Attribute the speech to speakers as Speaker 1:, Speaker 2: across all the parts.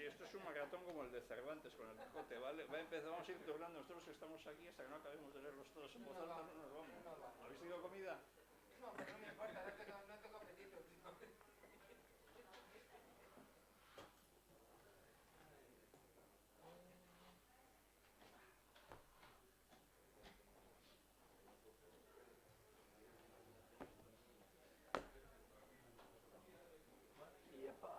Speaker 1: Sí, esto es un maratón como el de Cervantes con el Quijote, ¿vale? Vamos a ir turnando nosotros que estamos aquí hasta que no acabemos de leerlos todos en voz alta, no nos vamos. ¿Habéis tenido comida?
Speaker 2: No, pero no me importa, no tengo apetito.
Speaker 3: Yepa.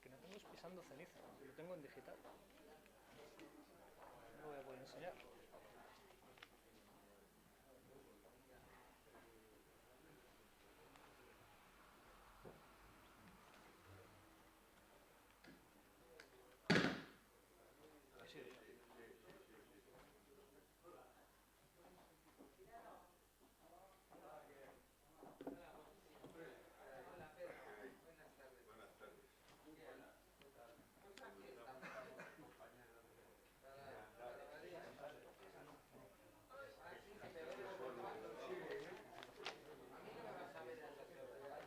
Speaker 3: Que no tengo es pisando ceniza, lo tengo en digital. No lo voy a poder enseñar. Sí.
Speaker 2: Hola Pedro, buenas tardes. Bien, pues aquí estamos para variar. Ah, sí, si me ves de vez en cuando. A mí no me vas a ver en esas horas.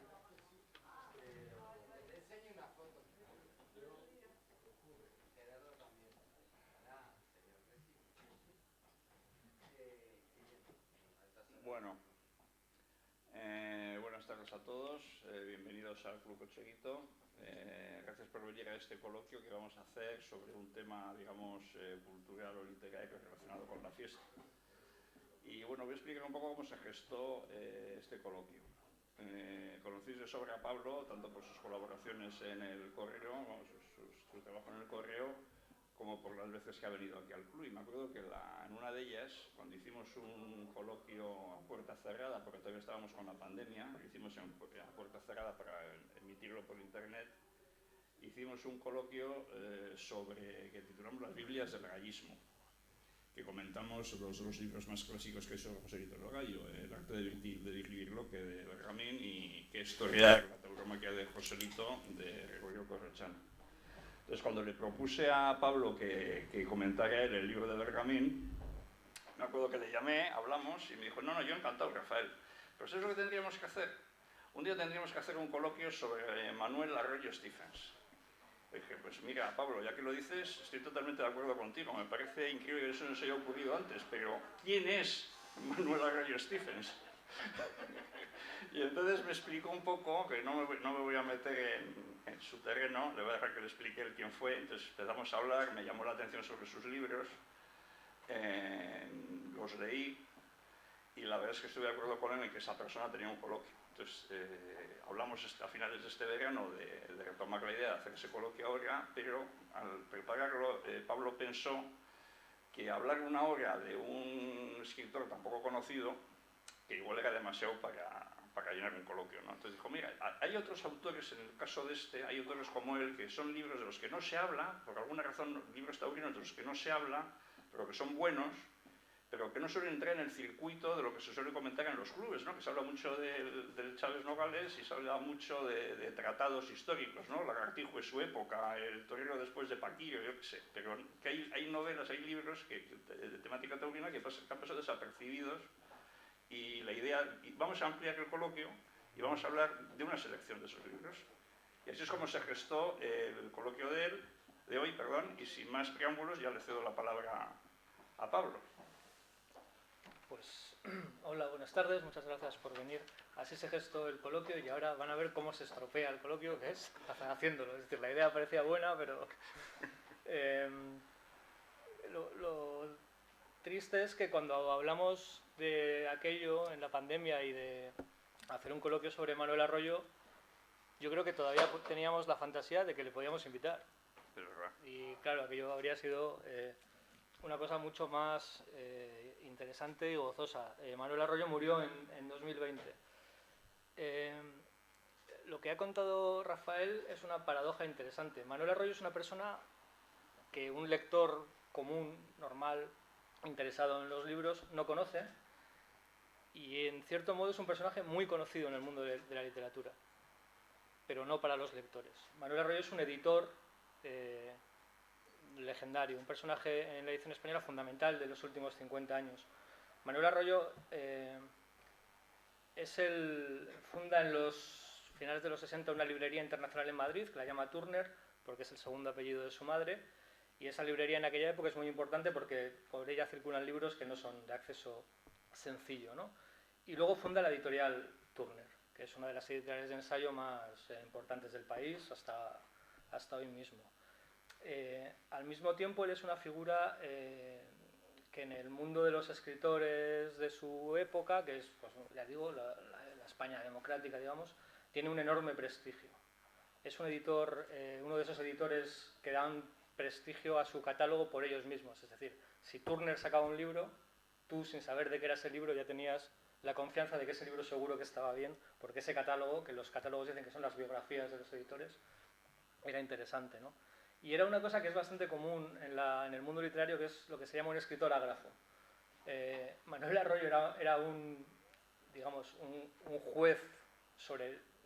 Speaker 2: Te enseño una foto. Gerardo también. Hola, señor Resi. Que bien, a estas horas.
Speaker 1: Bueno, buenas tardes a todos, bienvenidos al Club Cocheguito. Gracias por venir a este coloquio que vamos a hacer sobre un tema, digamos, cultural o literario relacionado con la fiesta. Y bueno, voy a explicar un poco cómo se gestó este coloquio. Conocéis de sobra a Pablo, tanto por sus colaboraciones en el correo, su trabajo en el correo, como por las veces que ha venido aquí al club. Y me acuerdo que en una de ellas, cuando hicimos un coloquio a puerta cerrada, porque todavía estábamos con la pandemia, lo hicimos a puerta cerrada para emitirlo por internet, hicimos un coloquio que titulamos Las Biblias del Gallismo, que comentamos los dos libros más clásicos que hizo José Víctor Gallo, El arte de dirigir Locke de Bergamín y Qué historia la tauromaquia de Joselito de Gregorio Corrochano. Entonces, cuando le propuse a Pablo que comentara él el libro de Bergamín, me acuerdo que le llamé, hablamos y me dijo, no, yo encantado, Rafael, pero ¿sabes lo que tendríamos que hacer? Un día tendríamos que hacer un coloquio sobre Manuel Arroyo Stephens. Le dije, pues mira, Pablo, ya que lo dices, estoy totalmente de acuerdo contigo. Me parece increíble que eso no se haya ocurrido antes, pero ¿quién es Manuel Arroyo Stephens? Y entonces me explicó un poco, que no me voy a meter en su terreno, le voy a dejar que le explique él quién fue. Entonces empezamos a hablar, me llamó la atención sobre sus libros, los leí, y la verdad es que estuve de acuerdo con él en que esa persona tenía un coloquio. Entonces hablamos a finales de este verano de retomar la idea de hacer ese coloquio ahora, pero al prepararlo Pablo pensó que hablar una hora de un escritor tan poco conocido, que igual era demasiado para llenar un coloquio, ¿no? Entonces dijo, mira, hay otros autores, en el caso de este, hay autores como él, que son libros de los que no se habla, por alguna razón, libros taurinos de los que no se habla, pero que son buenos, pero que no suelen entrar en el circuito de lo que se suele comentar en los clubes, ¿no? Que se habla mucho del Chávez Nogales y se habla mucho de tratados históricos, ¿no? Lagartijo y su época, el torero después de Paquillo, yo qué sé, pero que hay novelas, hay libros de temática taurina que han pasado desapercibidos, y la idea, vamos a ampliar el coloquio y vamos a hablar de una selección de esos libros. Y así es como se gestó el coloquio de hoy, y sin más preámbulos ya le cedo la palabra a Pablo.
Speaker 3: Pues hola, buenas tardes, muchas gracias por venir. Así se gestó el coloquio y ahora van a ver cómo se estropea el coloquio, que es haciéndolo. Es decir, la idea parecía buena, pero lo triste es que cuando hablamos de aquello en la pandemia y de hacer un coloquio sobre Manuel Arroyo, yo creo que todavía teníamos la fantasía de que le podíamos invitar. Y claro, aquello habría sido una cosa mucho más interesante y gozosa. Manuel Arroyo murió en 2020. Lo que ha contado Rafael es una paradoja interesante. Manuel Arroyo es una persona que un lector común, normal, interesado en los libros, no conoce, y en cierto modo es un personaje muy conocido en el mundo de la literatura, pero no para los lectores. Manuel Arroyo es un editor legendario, un personaje en la edición española fundamental de los últimos 50 años. Manuel Arroyo funda en los finales de los 60 una librería internacional en Madrid que la llama Turner, porque es el segundo apellido de su madre, y esa librería en aquella época es muy importante porque por ella circulan libros que no son de acceso sencillo, ¿no? Y luego funda la editorial Turner, que es una de las editoriales de ensayo más importantes del país hasta hoy mismo. Al mismo tiempo, él es una figura que en el mundo de los escritores de su época, que es, pues, ya digo, la España democrática, digamos, tiene un enorme prestigio. Es un editor, uno de esos editores que dan prestigio a su catálogo por ellos mismos. Es decir, si Turner sacaba un libro, tú, sin saber de qué era ese libro, ya tenías la confianza de que ese libro seguro que estaba bien, porque ese catálogo, que los catálogos dicen que son las biografías de los editores, era interesante, ¿no? Y era una cosa que es bastante común en el mundo literario, que es lo que se llama un escritor ágrafo. Manuel Arroyo era un, digamos, un juez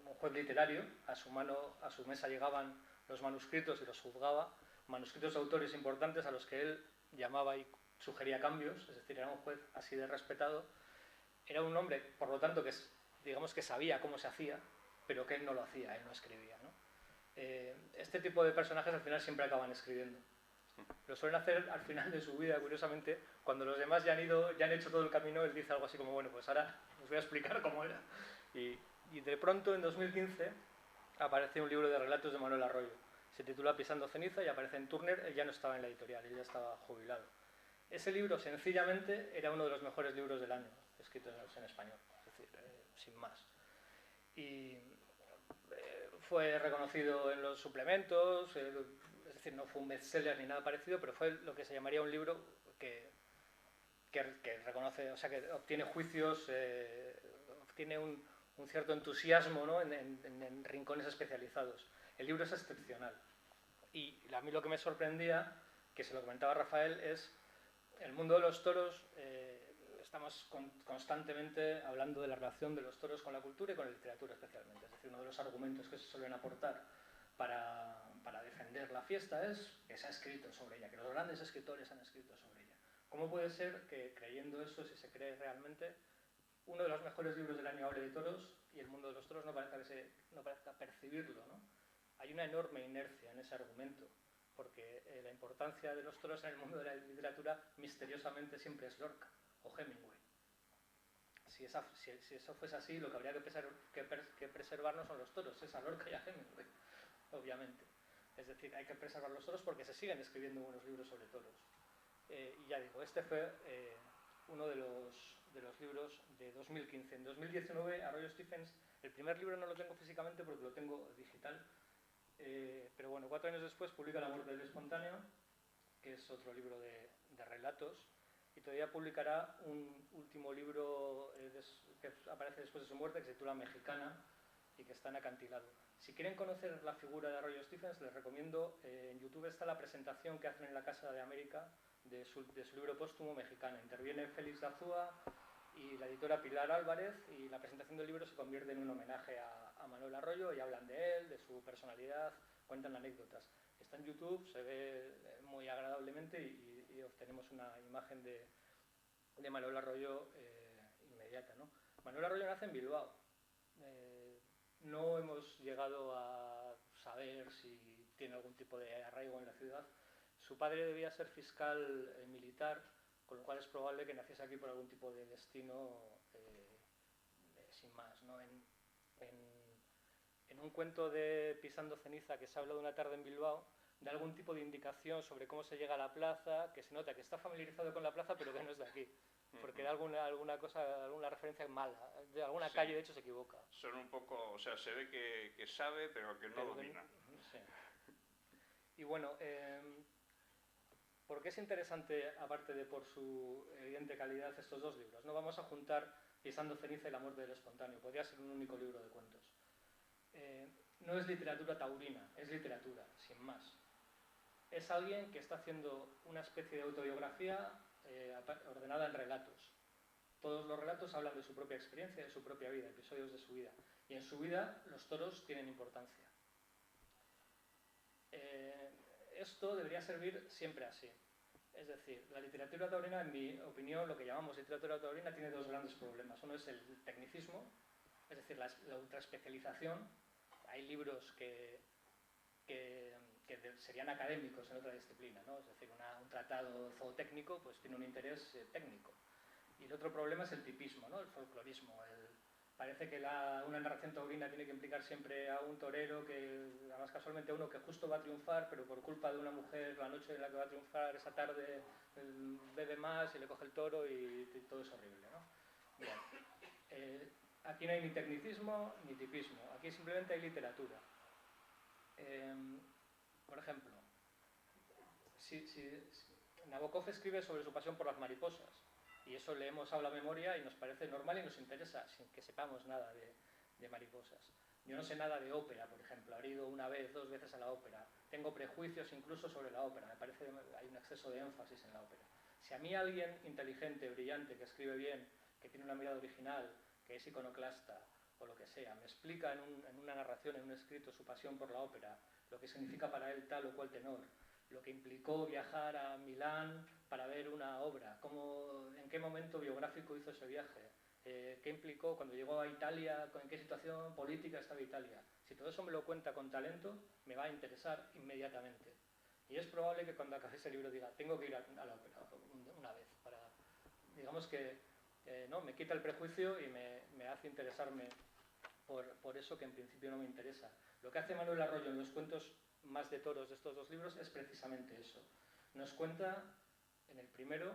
Speaker 3: un juez literario. A su mesa llegaban los manuscritos y los juzgaba, manuscritos de autores importantes a los que él llamaba y sugería cambios, es decir, era un juez así de respetado. Era un hombre, por lo tanto, digamos que sabía cómo se hacía, pero que él no lo hacía, él no escribía, ¿no? Este tipo de personajes al final siempre acaban escribiendo. Lo suelen hacer al final de su vida, curiosamente, cuando los demás ya han hecho todo el camino, él dice algo así como, bueno, pues ahora os voy a explicar cómo era. Y de pronto, en 2015, aparece un libro de relatos de Manuel Arroyo. Se titula Pisando ceniza y aparece en Turner. Él ya no estaba en la editorial, él ya estaba jubilado. Ese libro, sencillamente, era uno de los mejores libros del año, escritos en español, es decir, sin más. Y fue reconocido en los suplementos, es decir, no fue un bestseller ni nada parecido, pero fue lo que se llamaría un libro que reconoce, o sea, que obtiene juicios, obtiene un cierto entusiasmo, ¿no? en rincones especializados. El libro es excepcional. Y a mí lo que me sorprendía, que se lo comentaba Rafael, es el mundo de los toros. Estamos constantemente hablando de la relación de los toros con la cultura y con la literatura especialmente. Es decir, uno de los argumentos que se suelen aportar para defender la fiesta es que se ha escrito sobre ella, que los grandes escritores han escrito sobre ella. ¿Cómo puede ser que, creyendo eso, si se cree realmente, uno de los mejores libros del año hable de toros y el mundo de los toros no parezca percibirlo, ¿no? Hay una enorme inercia en ese argumento, porque la importancia de los toros en el mundo de la literatura misteriosamente siempre es Lorca o Hemingway. Si eso fuese así, lo que habría que preservar no son los toros, es a Lorca y a Hemingway, obviamente. Es decir, hay que preservar los toros porque se siguen escribiendo buenos libros sobre toros. Y ya digo, este fue uno de los libros de 2015. En 2019, Arroyo Stephens, el primer libro no lo tengo físicamente porque lo tengo digital, pero bueno, 4 años después publica La muerte del espontáneo, que es otro libro de relatos, y todavía publicará un último libro que aparece después de su muerte, que se titula Mexicana y que está en acantilado. Si quieren conocer la figura de Arroyo Stephens, les recomiendo, en YouTube está la presentación que hacen en la Casa de América de su libro póstumo Mexicana. Interviene Félix Dazúa y la editora Pilar Álvarez, y la presentación del libro se convierte en un homenaje a Manuel Arroyo, y hablan de él, de su personalidad, cuentan anécdotas. Está en YouTube, se ve muy agradablemente y obtenemos una imagen de Manuel Arroyo inmediata, ¿no? Manuel Arroyo nace en Bilbao. No hemos llegado a saber si tiene algún tipo de arraigo en la ciudad. Su padre debía ser fiscal militar, con lo cual es probable que naciese aquí por algún tipo de destino sin más, ¿no? En un cuento de Pisando ceniza, que se habla de una tarde en Bilbao, da algún tipo de indicación sobre cómo se llega a la plaza, que se nota que está familiarizado con la plaza, pero que no es de aquí, porque da alguna cosa, alguna referencia mala, de alguna calle de hecho se equivoca.
Speaker 1: Son un poco, o sea, se ve que sabe, pero que no domina.
Speaker 3: Sí. Y bueno, ¿por qué es interesante, aparte de por su evidente calidad, estos dos libros? No vamos a juntar Pisando ceniza y La muerte del espontáneo, podría ser un único libro de cuentos. No es literatura taurina, es literatura, sin más. Es alguien que está haciendo una especie de autobiografía ordenada en relatos. Todos los relatos hablan de su propia experiencia, de su propia vida, episodios de su vida. Y en su vida los toros tienen importancia. Esto debería servir siempre así. Es decir, la literatura taurina, en mi opinión, lo que llamamos literatura taurina, tiene dos grandes problemas. Uno es el tecnicismo, es decir, la ultraespecialización, hay libros que serían académicos en otra disciplina, ¿no? Es decir, un tratado zootécnico pues tiene un interés técnico. Y el otro problema es el tipismo, ¿no? El folclorismo. Parece que una narración taurina tiene que implicar siempre a un torero, que además casualmente uno que justo va a triunfar, pero por culpa de una mujer, la noche en la que va a triunfar, esa tarde bebe más y le coge el toro y todo es horrible, ¿no? Bien. Aquí no hay ni tecnicismo ni tipismo, aquí simplemente hay literatura. Por ejemplo, si Nabokov escribe sobre su pasión por las mariposas, y eso leemos a la memoria y nos parece normal y nos interesa, sin que sepamos nada de mariposas. Yo no sé nada de ópera, por ejemplo, habré ido una vez, 2 veces a la ópera. Tengo prejuicios incluso sobre la ópera, me parece que hay un exceso de énfasis en la ópera. Si a mí alguien inteligente, brillante, que escribe bien, que tiene una mirada original, que es iconoclasta o lo que sea, me explica en una narración, en un escrito, su pasión por la ópera, lo que significa para él tal o cual tenor, lo que implicó viajar a Milán para ver una obra, en qué momento biográfico hizo ese viaje, qué implicó cuando llegó a Italia, en qué situación política estaba Italia. Si todo eso me lo cuenta con talento, me va a interesar inmediatamente. Y es probable que cuando acabe ese libro diga, tengo que ir a la ópera una vez, digamos que no, me quita el prejuicio y me hace interesarme por eso que en principio no me interesa. Lo que hace Manuel Arroyo en los cuentos más de toros de estos 2 libros es precisamente eso. Nos cuenta, en el primero,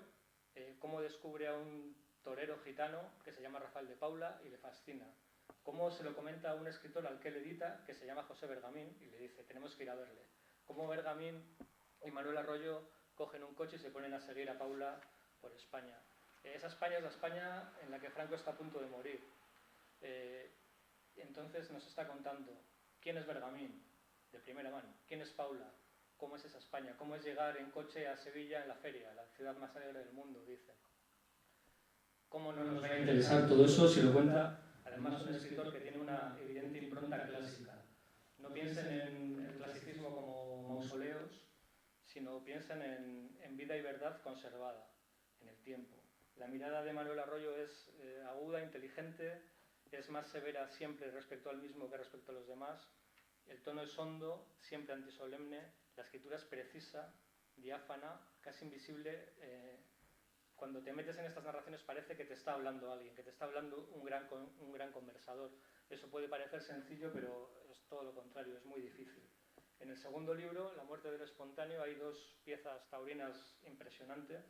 Speaker 3: cómo descubre a un torero gitano que se llama Rafael de Paula y le fascina. Cómo se lo comenta a un escritor al que él edita, que se llama José Bergamín, y le dice, tenemos que ir a verle. Cómo Bergamín y Manuel Arroyo cogen un coche y se ponen a seguir a Paula por España. Esa España es la España en la que Franco está a punto de morir. Entonces nos está contando quién es Bergamín, de primera mano, quién es Paula, cómo es esa España, cómo es llegar en coche a Sevilla en la feria, la ciudad más alegre del mundo, dice. ¿Cómo no nos va a interesar todo eso si lo cuenta además un escritor que tiene una evidente impronta clásica? No piensen en el clasicismo como mausoleos, sino piensen en vida y verdad conservada en el tiempo. La mirada de Manuel Arroyo es aguda, inteligente, es más severa siempre respecto al mismo que respecto a los demás. El tono es hondo, siempre antisolemne, la escritura es precisa, diáfana, casi invisible. Cuando te metes en estas narraciones parece que te está hablando alguien, que te está hablando un gran conversador. Eso puede parecer sencillo, pero es todo lo contrario, es muy difícil. En el segundo libro, La muerte del espontáneo, hay 2 piezas taurinas impresionantes.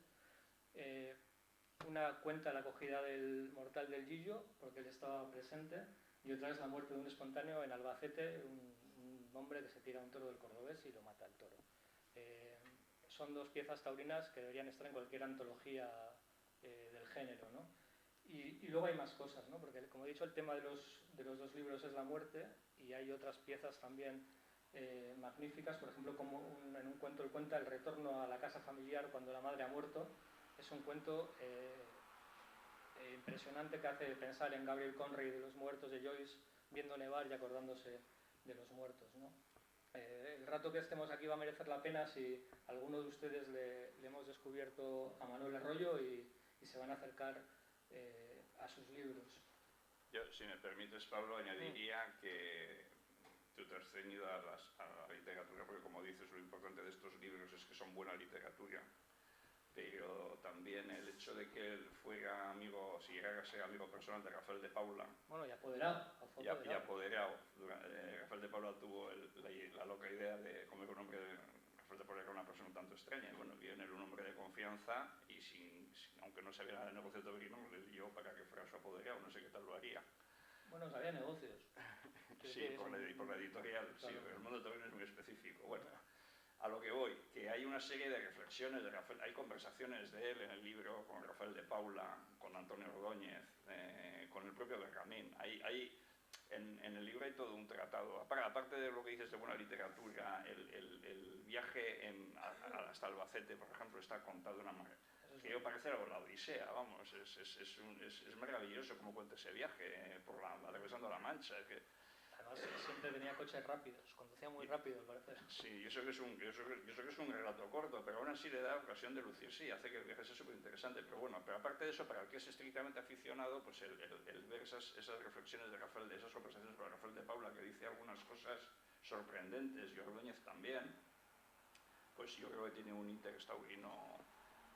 Speaker 3: Una cuenta la acogida del mortal del Gillo, porque él estaba presente, y otra es la muerte de un espontáneo en Albacete, un hombre que se tira un toro del cordobés y lo mata el toro. Son 2 piezas taurinas que deberían estar en cualquier antología del género, ¿no? Y luego hay más cosas, ¿no? Porque, como he dicho, el tema de los 2 libros es la muerte, y hay otras piezas también magníficas. Por ejemplo, como en un cuento él cuenta el retorno a la casa familiar cuando la madre ha muerto. Es un cuento impresionante que hace pensar en Gabriel Conrad de los muertos de Joyce, viendo nevar y acordándose de los muertos, ¿no? El rato que estemos aquí va a merecer la pena si alguno de ustedes le hemos descubierto a Manuel Arroyo y se van a acercar a sus libros.
Speaker 1: Yo, si me permites, Pablo, añadiría que tú te has ceñido a la literatura, porque como dices, lo importante de estos libros es que son buena literatura, pero también el hecho de que él fuera amigo, si llegara a ser amigo personal de Rafael de Paula.
Speaker 3: Bueno, y apoderado.
Speaker 1: Rafael de Paula tuvo la loca idea de comer un hombre. Rafael de Paula era una persona un tanto extraña, y bueno, vio en él un hombre de confianza, y aunque no sabía nada de negocio taurino, le dio para que fuera su apoderado, no sé qué tal lo haría.
Speaker 3: Bueno, sabía negocios.
Speaker 1: Sí, por la editorial, claro. Sí, pero el mundo taurino es muy específico. Bueno, a lo que voy, que hay una serie de reflexiones de Rafael, hay conversaciones de él en el libro con Rafael de Paula, con Antonio Ordóñez, con el propio Bergamín. En el libro hay todo un tratado, aparte de lo que dices de buena literatura, el viaje hasta Albacete, por ejemplo, está contado de una manera que yo parece la Odisea, vamos, es maravilloso cómo cuenta ese viaje, atravesando la Mancha.
Speaker 3: además siempre tenía coches rápidos, conducía muy rápido al parecer.
Speaker 1: Sí, y eso que es un relato corto, pero aún así le da ocasión de lucirse y hace que el viaje sea súper interesante. Pero bueno, pero aparte de eso, para el que es estrictamente aficionado, pues el ver esas reflexiones de Rafael, de esas conversaciones con Rafael de Paula, que dice algunas cosas sorprendentes, y Ordóñez también, pues yo creo que tiene un interés taurino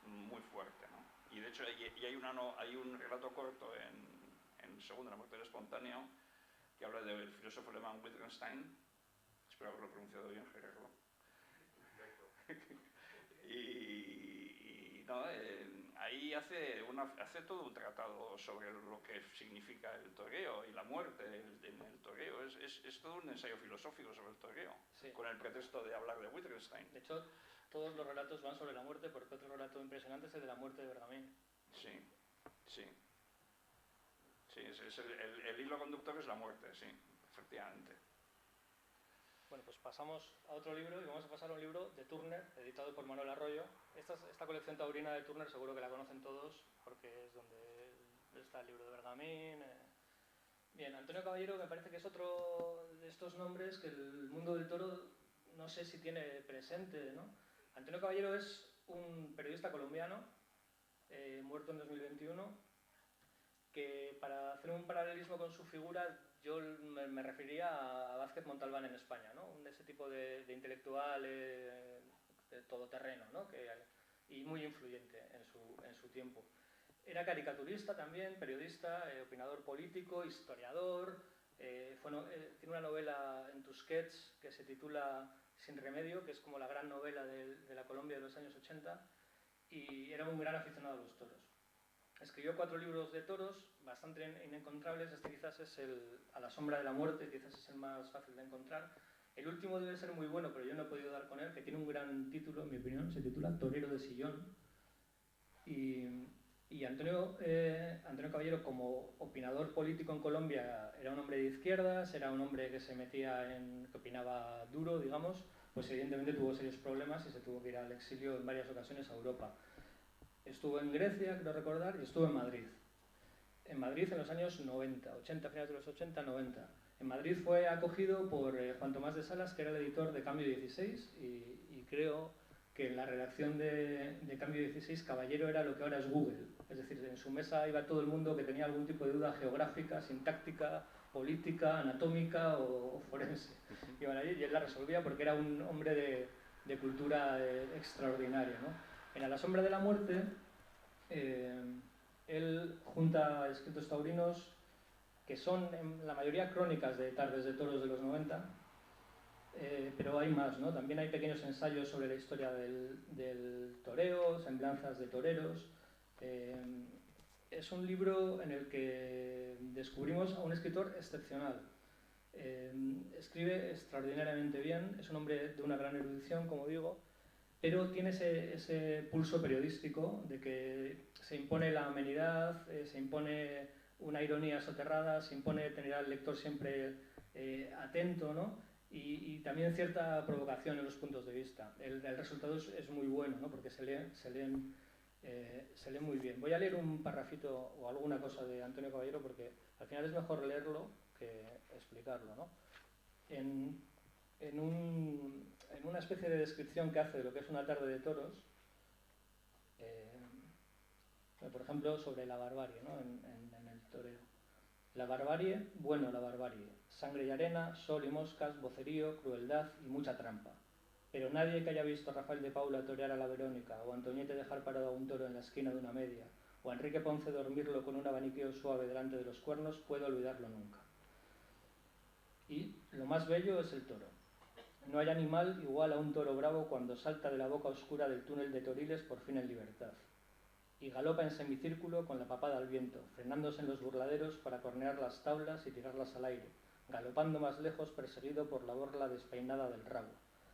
Speaker 1: muy fuerte, ¿no? Y de hecho hay un relato corto en Segunda, la muerte del espontáneo, que habla del filósofo alemán Wittgenstein, espero haberlo pronunciado bien, Gerardo. y no, ahí hace todo un tratado sobre lo que significa el toreo y la muerte en el toreo. Es todo un ensayo filosófico sobre el toreo, sí, con el pretexto de hablar de Wittgenstein.
Speaker 3: De hecho, todos los relatos van sobre la muerte, porque otro relato impresionante es el de la muerte de Bergamín.
Speaker 1: Sí, sí. Sí, el hilo conductor es la muerte, sí, efectivamente.
Speaker 3: Bueno, pues pasamos a otro libro y vamos a pasar a un libro de Turner, editado por Manuel Arroyo. Esta colección taurina de Turner seguro que la conocen todos, porque es donde está el libro de Bergamín. Bien, Antonio Caballero me parece que es otro de estos nombres que el mundo del toro no sé si tiene presente, ¿no? Antonio Caballero es un periodista colombiano, muerto en 2021, que para hacer un paralelismo con su figura yo me referiría a Vázquez Montalbán en España, ¿no? Ese tipo de intelectual de todoterreno, ¿no? Y muy influyente en su tiempo. Era caricaturista también, periodista, opinador político, historiador. Tiene una novela en Tusquets que se titula Sin remedio, que es como la gran novela de la Colombia de los años 80, y era un gran aficionado a los toros. Escribió 4 libros de toros, bastante inencontrables. Este quizás es A la sombra de la muerte, quizás es el más fácil de encontrar. El último debe ser muy bueno, pero yo no he podido dar con él, que tiene un gran título, en mi opinión, se titula Torero de sillón. Y Antonio Caballero, como opinador político en Colombia, era un hombre de izquierdas, era un hombre que se metía que opinaba duro, digamos, pues evidentemente tuvo serios problemas y se tuvo que ir al exilio en varias ocasiones a Europa. Estuvo en Grecia, creo recordar, y estuvo en Madrid. En Madrid en los años 90, 80, finales de los 80, 90. En Madrid fue acogido por Juan Tomás de Salas, que era el editor de Cambio 16, y creo que en la redacción de Cambio 16 Caballero era lo que ahora es Google. Es decir, en su mesa iba todo el mundo que tenía algún tipo de duda geográfica, sintáctica, política, anatómica o forense. Iban allí y él la resolvía porque era un hombre de cultura extraordinaria, ¿no? En A la sombra de la muerte, él junta escritos taurinos que son en la mayoría crónicas de tardes de toros de los 90, pero hay más, ¿no? También hay pequeños ensayos sobre la historia del toreo, semblanzas de toreros. Es un libro en el que descubrimos a un escritor excepcional. Escribe extraordinariamente bien, es un hombre de una gran erudición, como digo, pero tiene ese pulso periodístico de que se impone la amenidad, se impone una ironía soterrada, se impone tener al lector siempre atento, ¿no? Y también cierta provocación en los puntos de vista. El resultado es muy bueno, ¿no? Porque se lee muy bien. Voy a leer un parrafito o alguna cosa de Antonio Caballero porque al final es mejor leerlo que explicarlo, ¿no? En una especie de descripción que hace de lo que es una tarde de toros, por ejemplo, sobre la barbarie, ¿no? en el toreo. La barbarie, bueno, la barbarie. Sangre y arena, sol y moscas, vocerío, crueldad y mucha trampa. Pero nadie que haya visto a Rafael de Paula torear a la Verónica, o a Antoñete dejar parado a un toro en la esquina de una media, o a Enrique Ponce dormirlo con un abaniqueo suave delante de los cuernos, puede olvidarlo nunca. Y lo más bello es el toro. No hay animal igual a un toro bravo cuando salta de la boca oscura del túnel de Toriles por fin en libertad. Y galopa en semicírculo con la papada al viento, frenándose en los burladeros para cornear las tablas y tirarlas al aire, galopando más lejos perseguido por la borla despeinada del rabo.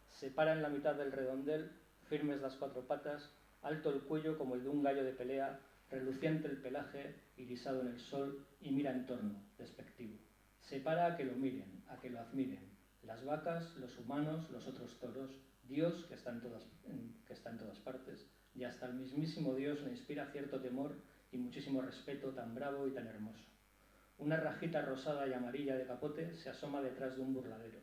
Speaker 3: Se para en la mitad del redondel, firmes las 4 patas, alto el cuello como el de un gallo de pelea, reluciente el pelaje, irisado en el sol, y mira en torno, despectivo. Se para a que lo miren, a que lo admiren. Las vacas, los humanos, los otros toros, Dios que está en todas partes, y hasta el mismísimo Dios le inspira cierto temor y muchísimo respeto tan bravo y tan hermoso.
Speaker 4: Una rajita rosada y amarilla de capote se asoma detrás de un burladero,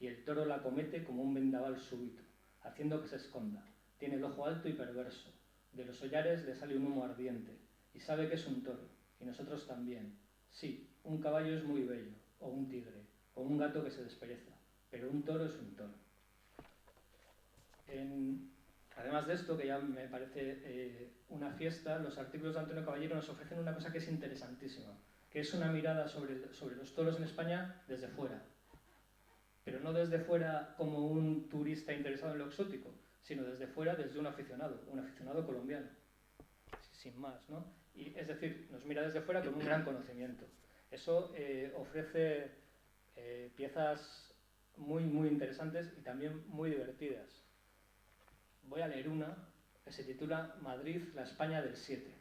Speaker 4: y el toro la comete como un vendaval súbito, haciendo que se esconda. Tiene el ojo alto y perverso. De los hollares le sale un humo ardiente, y sabe que es un toro, y nosotros también. Sí, un caballo es muy bello, o un tigre, o un gato que se despereza, pero un toro es un toro. Además de esto, que ya me parece una fiesta, los artículos de Antonio Caballero nos ofrecen una cosa que es interesantísima, que es una mirada sobre los toros en España desde fuera. Pero no desde fuera como un turista interesado en lo exótico, sino desde fuera desde un aficionado colombiano, sin más, ¿no? Y, es decir, nos mira desde fuera con un gran conocimiento. Eso ofrece piezas muy, muy interesantes y también muy divertidas. Voy a leer una que se titula Madrid, la España del 7.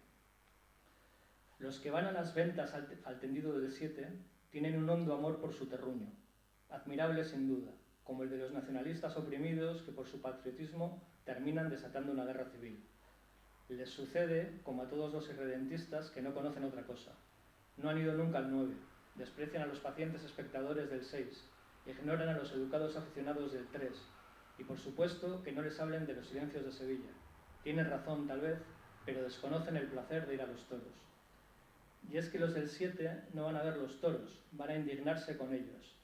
Speaker 4: Los que van a las ventas al tendido del 7 tienen un hondo amor por su terruño, admirable sin duda, como el de los nacionalistas oprimidos que por su patriotismo terminan desatando una guerra civil. Les sucede, como a todos los irredentistas, que no conocen otra cosa. No han ido nunca al 9, desprecian a los pacientes espectadores del 6, ignoran a los educados aficionados del 3, y por supuesto que no les hablen de los silencios de Sevilla. Tienen razón, tal vez, pero desconocen el placer de ir a los toros. Y es que los del 7 no van a ver los toros, van a indignarse con ellos.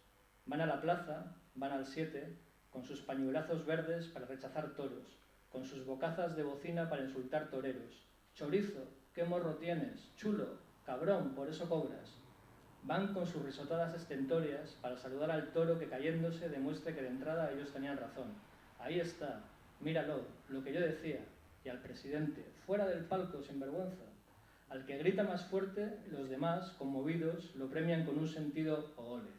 Speaker 4: Van a la plaza, van al 7, con sus pañuelazos verdes para rechazar toros, con sus bocazas de bocina para insultar toreros. Chorizo, qué morro tienes, chulo, cabrón, por eso cobras. Van con sus risotadas estentorias para saludar al toro que cayéndose demuestre que de entrada ellos tenían razón. Ahí está, míralo, lo que yo decía. Y al presidente, fuera del palco, sinvergüenza. Al que grita más fuerte, los demás, conmovidos, lo premian con un sentido ole.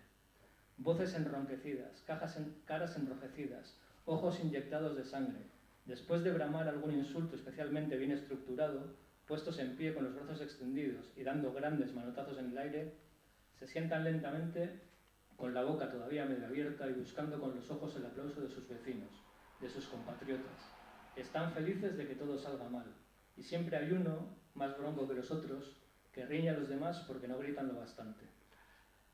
Speaker 4: Voces enronquecidas, caras enrojecidas, ojos inyectados de sangre. Después de bramar algún insulto especialmente bien estructurado, puestos en pie con los brazos extendidos y dando grandes manotazos en el aire, se sientan lentamente con la boca todavía medio abierta y buscando con los ojos el aplauso de sus vecinos, de sus compatriotas. Están felices de que todo salga mal, y siempre hay uno, más bronco que los otros, que riñe a los demás porque no gritan lo bastante.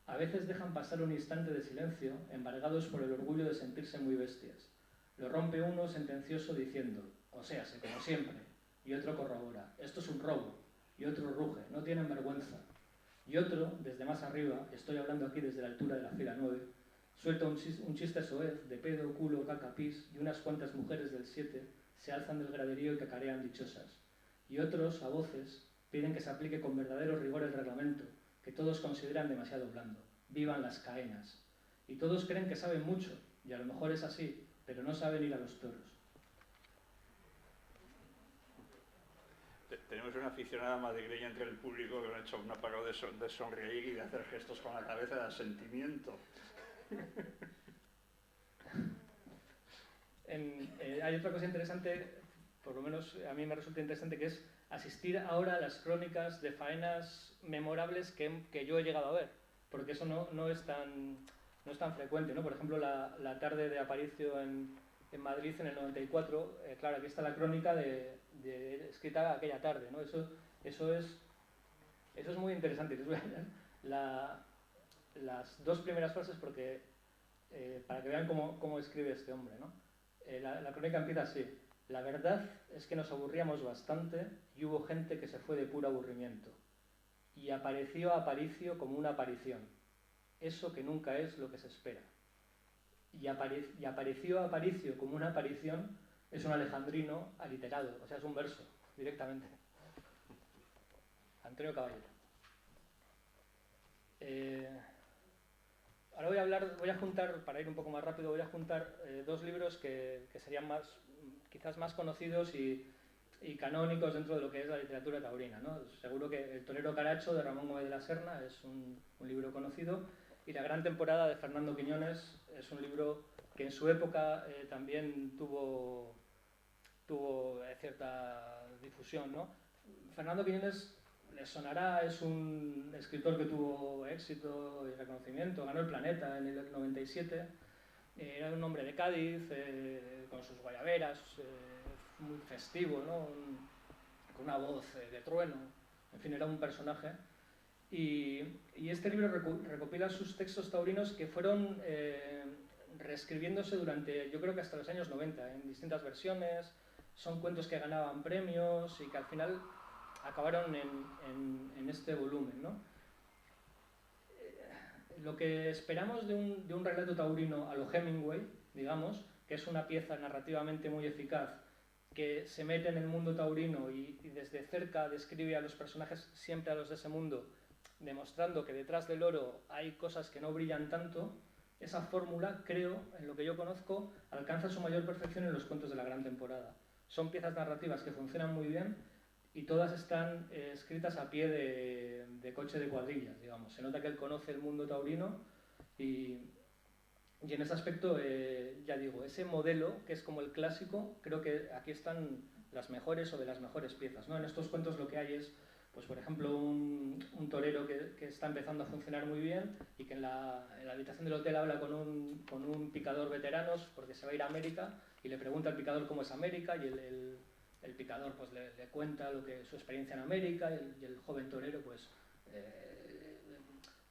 Speaker 4: A veces dejan pasar un instante de silencio, embargados por el orgullo de sentirse muy bestias. Lo rompe uno sentencioso diciendo, o sea, como siempre, y otro corrobora, esto es un robo, y otro ruge, no tienen vergüenza. Y otro, desde más arriba, estoy hablando aquí desde la altura de la fila 9, suelta un chiste soez de pedo, culo, caca, pis, y unas cuantas mujeres del 7 se alzan del graderío y cacarean dichosas. Y otros, a voces, piden que se aplique con verdadero rigor el reglamento, que todos consideran demasiado blando. Vivan las caenas. Y todos creen que saben mucho, y a lo mejor es así, pero no saben ir a los toros.
Speaker 1: Tenemos una aficionada madrileña entre el público que no ha hecho una parada de sonreír y de hacer gestos con la cabeza de asentimiento.
Speaker 4: Hay otra cosa interesante, por lo menos a mí me resulta interesante, que es asistir ahora a las crónicas de faenas memorables que yo he llegado a ver, porque eso no es tan frecuente, ¿no? Por ejemplo, la tarde de Aparicio en Madrid en el 94, claro, aquí está la crónica escrita aquella tarde, ¿no? Eso es muy interesante. Les voy a leer las dos primeras frases porque, para que vean cómo escribe este hombre, ¿no? La crónica empieza así. La verdad es que nos aburríamos bastante y hubo gente que se fue de puro aburrimiento. Y apareció Aparicio como una aparición. Eso que nunca es lo que se espera. Y apareció Aparicio como una aparición es un alejandrino aliterado, o sea, es un verso, directamente. Antonio Caballero. Ahora voy a juntar, para ir un poco más rápido, voy a juntar dos libros que serían quizás más conocidos y canónicos dentro de lo que es la literatura taurina, ¿no? Seguro que El torero Caracho, de Ramón Gómez de la Serna, es un libro conocido, y La gran temporada, de Fernando Quiñones, es un libro que en su época también tuvo cierta difusión, ¿no? Fernando Quiñones les sonará, es un escritor que tuvo éxito y reconocimiento, ganó el Planeta en el 97, era un hombre de Cádiz, con sus guayaberas, muy festivo, ¿no? Con una voz de trueno, en fin, era un personaje. Y este libro recopila sus textos taurinos que fueron reescribiéndose durante, yo creo que hasta los años 90, en distintas versiones. Son cuentos que ganaban premios y que al final acabaron en este volumen, ¿no? Lo que esperamos de un relato taurino a lo Hemingway, digamos, que es una pieza narrativamente muy eficaz, que se mete en el mundo taurino y desde cerca describe a los personajes, siempre a los de ese mundo, demostrando que detrás del oro hay cosas que no brillan tanto. Esa fórmula, creo, en lo que yo conozco, alcanza su mayor perfección en los cuentos de la gran temporada. Son piezas narrativas que funcionan muy bien y todas están escritas a pie de coche de cuadrillas, digamos. Se nota que él conoce el mundo taurino y en ese aspecto, ya digo, ese modelo, que es como el clásico, creo que aquí están las mejores o de las mejores piezas, ¿no? En estos cuentos lo que hay es, pues por ejemplo, un torero que está empezando a funcionar muy bien y que en la habitación del hotel habla con un picador veterano porque se va a ir a América y le pregunta al picador cómo es América y el picador pues le cuenta su experiencia en América y el joven torero pues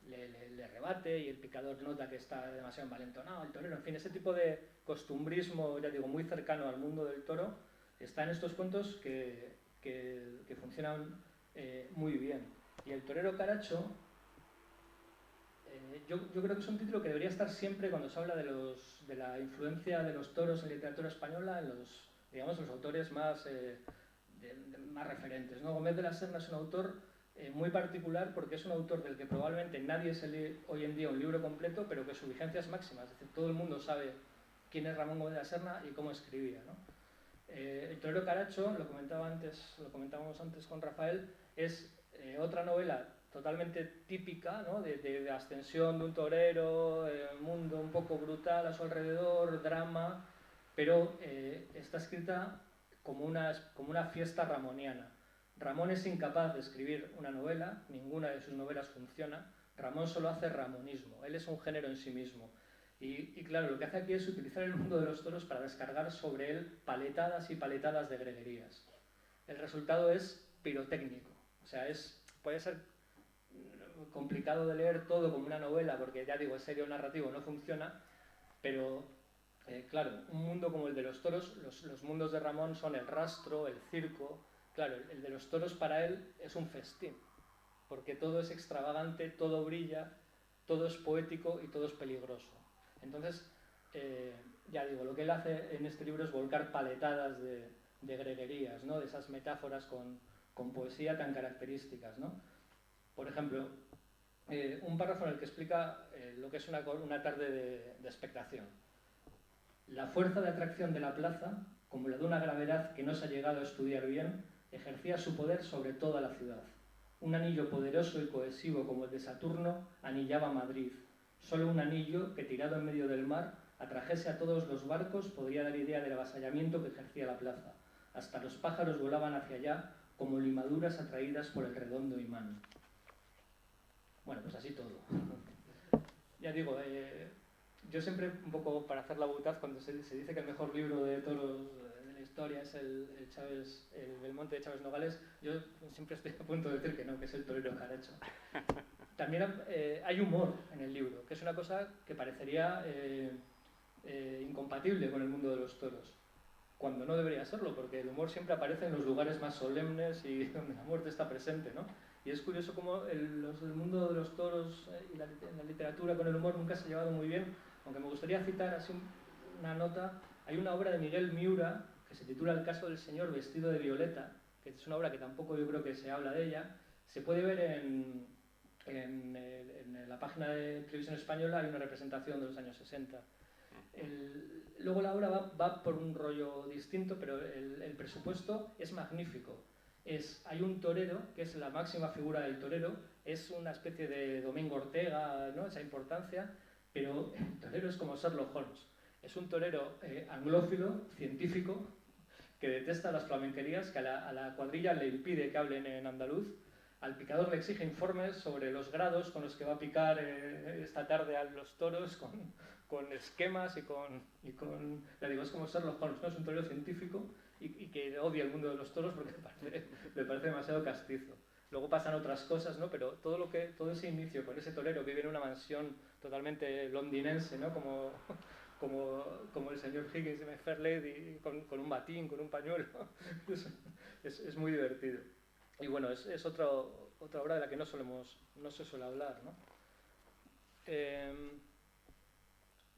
Speaker 4: le rebate y el picador nota que está demasiado envalentonado, el torero, en fin, ese tipo de costumbrismo, ya digo, muy cercano al mundo del toro, está en estos cuentos que funcionan muy bien. Y el torero Caracho, yo creo que es un título que debería estar siempre cuando se habla de la influencia de los toros en literatura española, en los autores más referentes, ¿no? Gómez de la Serna es un autor muy particular porque es un autor del que probablemente nadie se lee hoy en día un libro completo, pero que su vigencia es máxima, es decir, todo el mundo sabe quién es Ramón Gómez de la Serna y cómo escribía, ¿no? El torero Caracho, lo comentábamos antes con Rafael, es otra novela totalmente típica, ¿no? de ascensión de un torero, mundo un poco brutal a su alrededor, drama, pero está escrita como una fiesta ramoniana. Ramón es incapaz de escribir una novela, ninguna de sus novelas funciona. Ramón solo hace ramonismo, él es un género en sí mismo. Y claro, lo que hace aquí es utilizar el mundo de los toros para descargar sobre él paletadas y paletadas de greguerías. El resultado es pirotécnico, o sea, puede ser complicado de leer todo como una novela, porque ya digo, el serio narrativo no funciona, pero claro, un mundo como el de los toros, los mundos de Ramón son el rastro, el circo. Claro, el de los toros para él es un festín, porque todo es extravagante, todo brilla, todo es poético y todo es peligroso. Entonces, ya digo, lo que él hace en este libro es volcar paletadas de greguerías, ¿no? De esas metáforas con poesía tan características, ¿no? Por ejemplo, un párrafo en el que explica lo que es una tarde de expectación. La fuerza de atracción de la plaza, como la de una gravedad que no se ha llegado a estudiar bien, ejercía su poder sobre toda la ciudad. Un anillo poderoso y cohesivo como el de Saturno anillaba Madrid. Solo un anillo que, tirado en medio del mar, atrajese a todos los barcos, podría dar idea del avasallamiento que ejercía la plaza. Hasta los pájaros volaban hacia allá como limaduras atraídas por el redondo imán. Bueno, pues así todo. Ya digo, yo siempre, un poco para hacer la butaz, cuando se dice que el mejor libro de toros de la historia es el Belmonte de Chávez Nogales, yo siempre estoy a punto de decir que no, que es el torero Caracho. También hay humor en el libro, que es una cosa que parecería incompatible con el mundo de los toros, cuando no debería serlo, porque el humor siempre aparece en los lugares más solemnes y donde la muerte está presente, ¿no? Y es curioso cómo el mundo de los toros y la literatura con el humor nunca se ha llevado muy bien, aunque me gustaría citar así una nota. Hay una obra de Miguel Miura que se titula El caso del señor vestido de violeta, que es una obra que tampoco yo creo que se habla de ella. Se puede ver en la página de Televisión Española, hay una representación de los años 60. Luego la obra va por un rollo distinto, pero el presupuesto es magnífico. Hay un torero, que es la máxima figura del torero, es una especie de Domingo Ortega, ¿no? Esa importancia, pero el torero es como Sherlock Holmes. Es un torero anglófilo, científico, que detesta las flamenquerías, que a la cuadrilla le impide que hablen en andaluz. Al picador le exige informes sobre los grados con los que va a picar esta tarde a los toros, con esquemas y con ya digo, es como Sherlock Holmes, ¿no? Es un torero científico y que odia el mundo de los toros porque le parece demasiado castizo. Luego pasan otras cosas, ¿no? Pero todo ese inicio con ese torero que vive en una mansión totalmente londinense, ¿no? Como el señor Higgins de Fair Lady, con un batín, con un pañuelo. Es muy divertido. Y bueno, es otra obra de la que no se suele hablar, ¿no?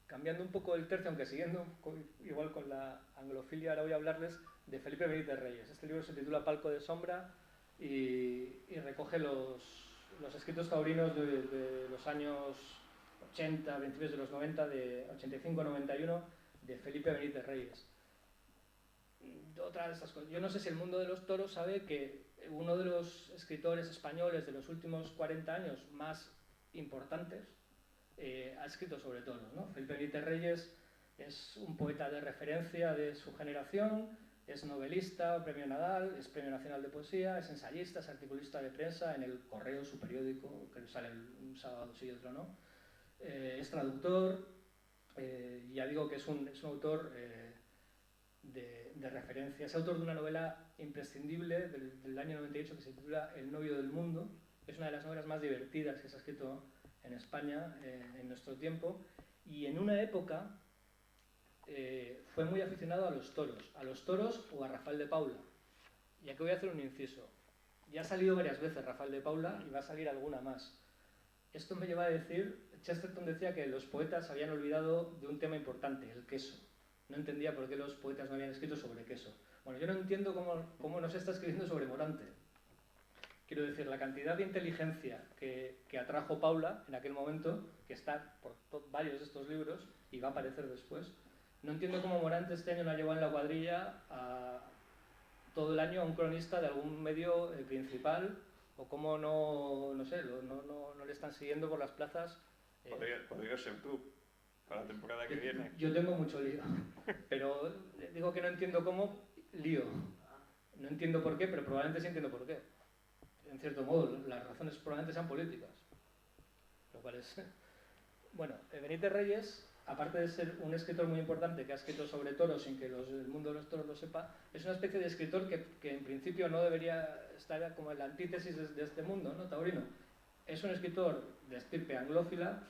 Speaker 4: Cambiando un poco el tercio, aunque siguiendo igual con la anglofilia, ahora voy a hablarles de Felipe Benítez Reyes. Este libro se titula Palco de sombra y recoge los escritos taurinos de los años 80, principios de los 90, de 85-91, de Felipe Benítez Reyes. Otra de estas cosas. Yo no sé si el mundo de los toros sabe que uno de los escritores españoles de los últimos 40 años más importantes ha escrito sobre toros, ¿no? Felipe Benítez Reyes es un poeta de referencia de su generación, es novelista, premio Nadal, es premio nacional de poesía, es ensayista, es articulista de prensa en El Correo, su periódico, que sale un sábado sí y otro no. Es traductor, ya digo que es un autor de referencia. Es autor de una novela imprescindible del año 98 que se titula El novio del mundo. Es una de las novelas más divertidas que se ha escrito en España en nuestro tiempo, y en una época fue muy aficionado a los toros o a Rafael de Paula. Y aquí voy a hacer un inciso. Ya ha salido varias veces Rafael de Paula y va a salir alguna más. Esto me lleva a decir, Chesterton decía que los poetas habían olvidado de un tema importante, el queso. No entendía por qué los poetas no habían escrito sobre queso. Bueno, yo no entiendo cómo no se está escribiendo sobre Morante. Quiero decir, la cantidad de inteligencia que atrajo Paula en aquel momento, que está por varios de estos libros y va a aparecer después. No entiendo cómo Morante este año no ha llevado en la cuadrilla todo el año a un cronista de algún medio principal, o cómo no le están siguiendo por las plazas.
Speaker 1: Podría ser tú, para la temporada que viene.
Speaker 4: Yo tengo mucho lío, pero digo que no entiendo cómo lío. No entiendo por qué, pero probablemente sí entiendo por qué. En cierto modo, las razones probablemente sean políticas. Lo cual es... Bueno, Benítez Reyes, aparte de ser un escritor muy importante que ha escrito sobre toros sin que el mundo de los toros lo sepa, es una especie de escritor que en principio no debería estar como en la antítesis de este mundo, ¿no? Taurino. Es un escritor de estirpe anglófila,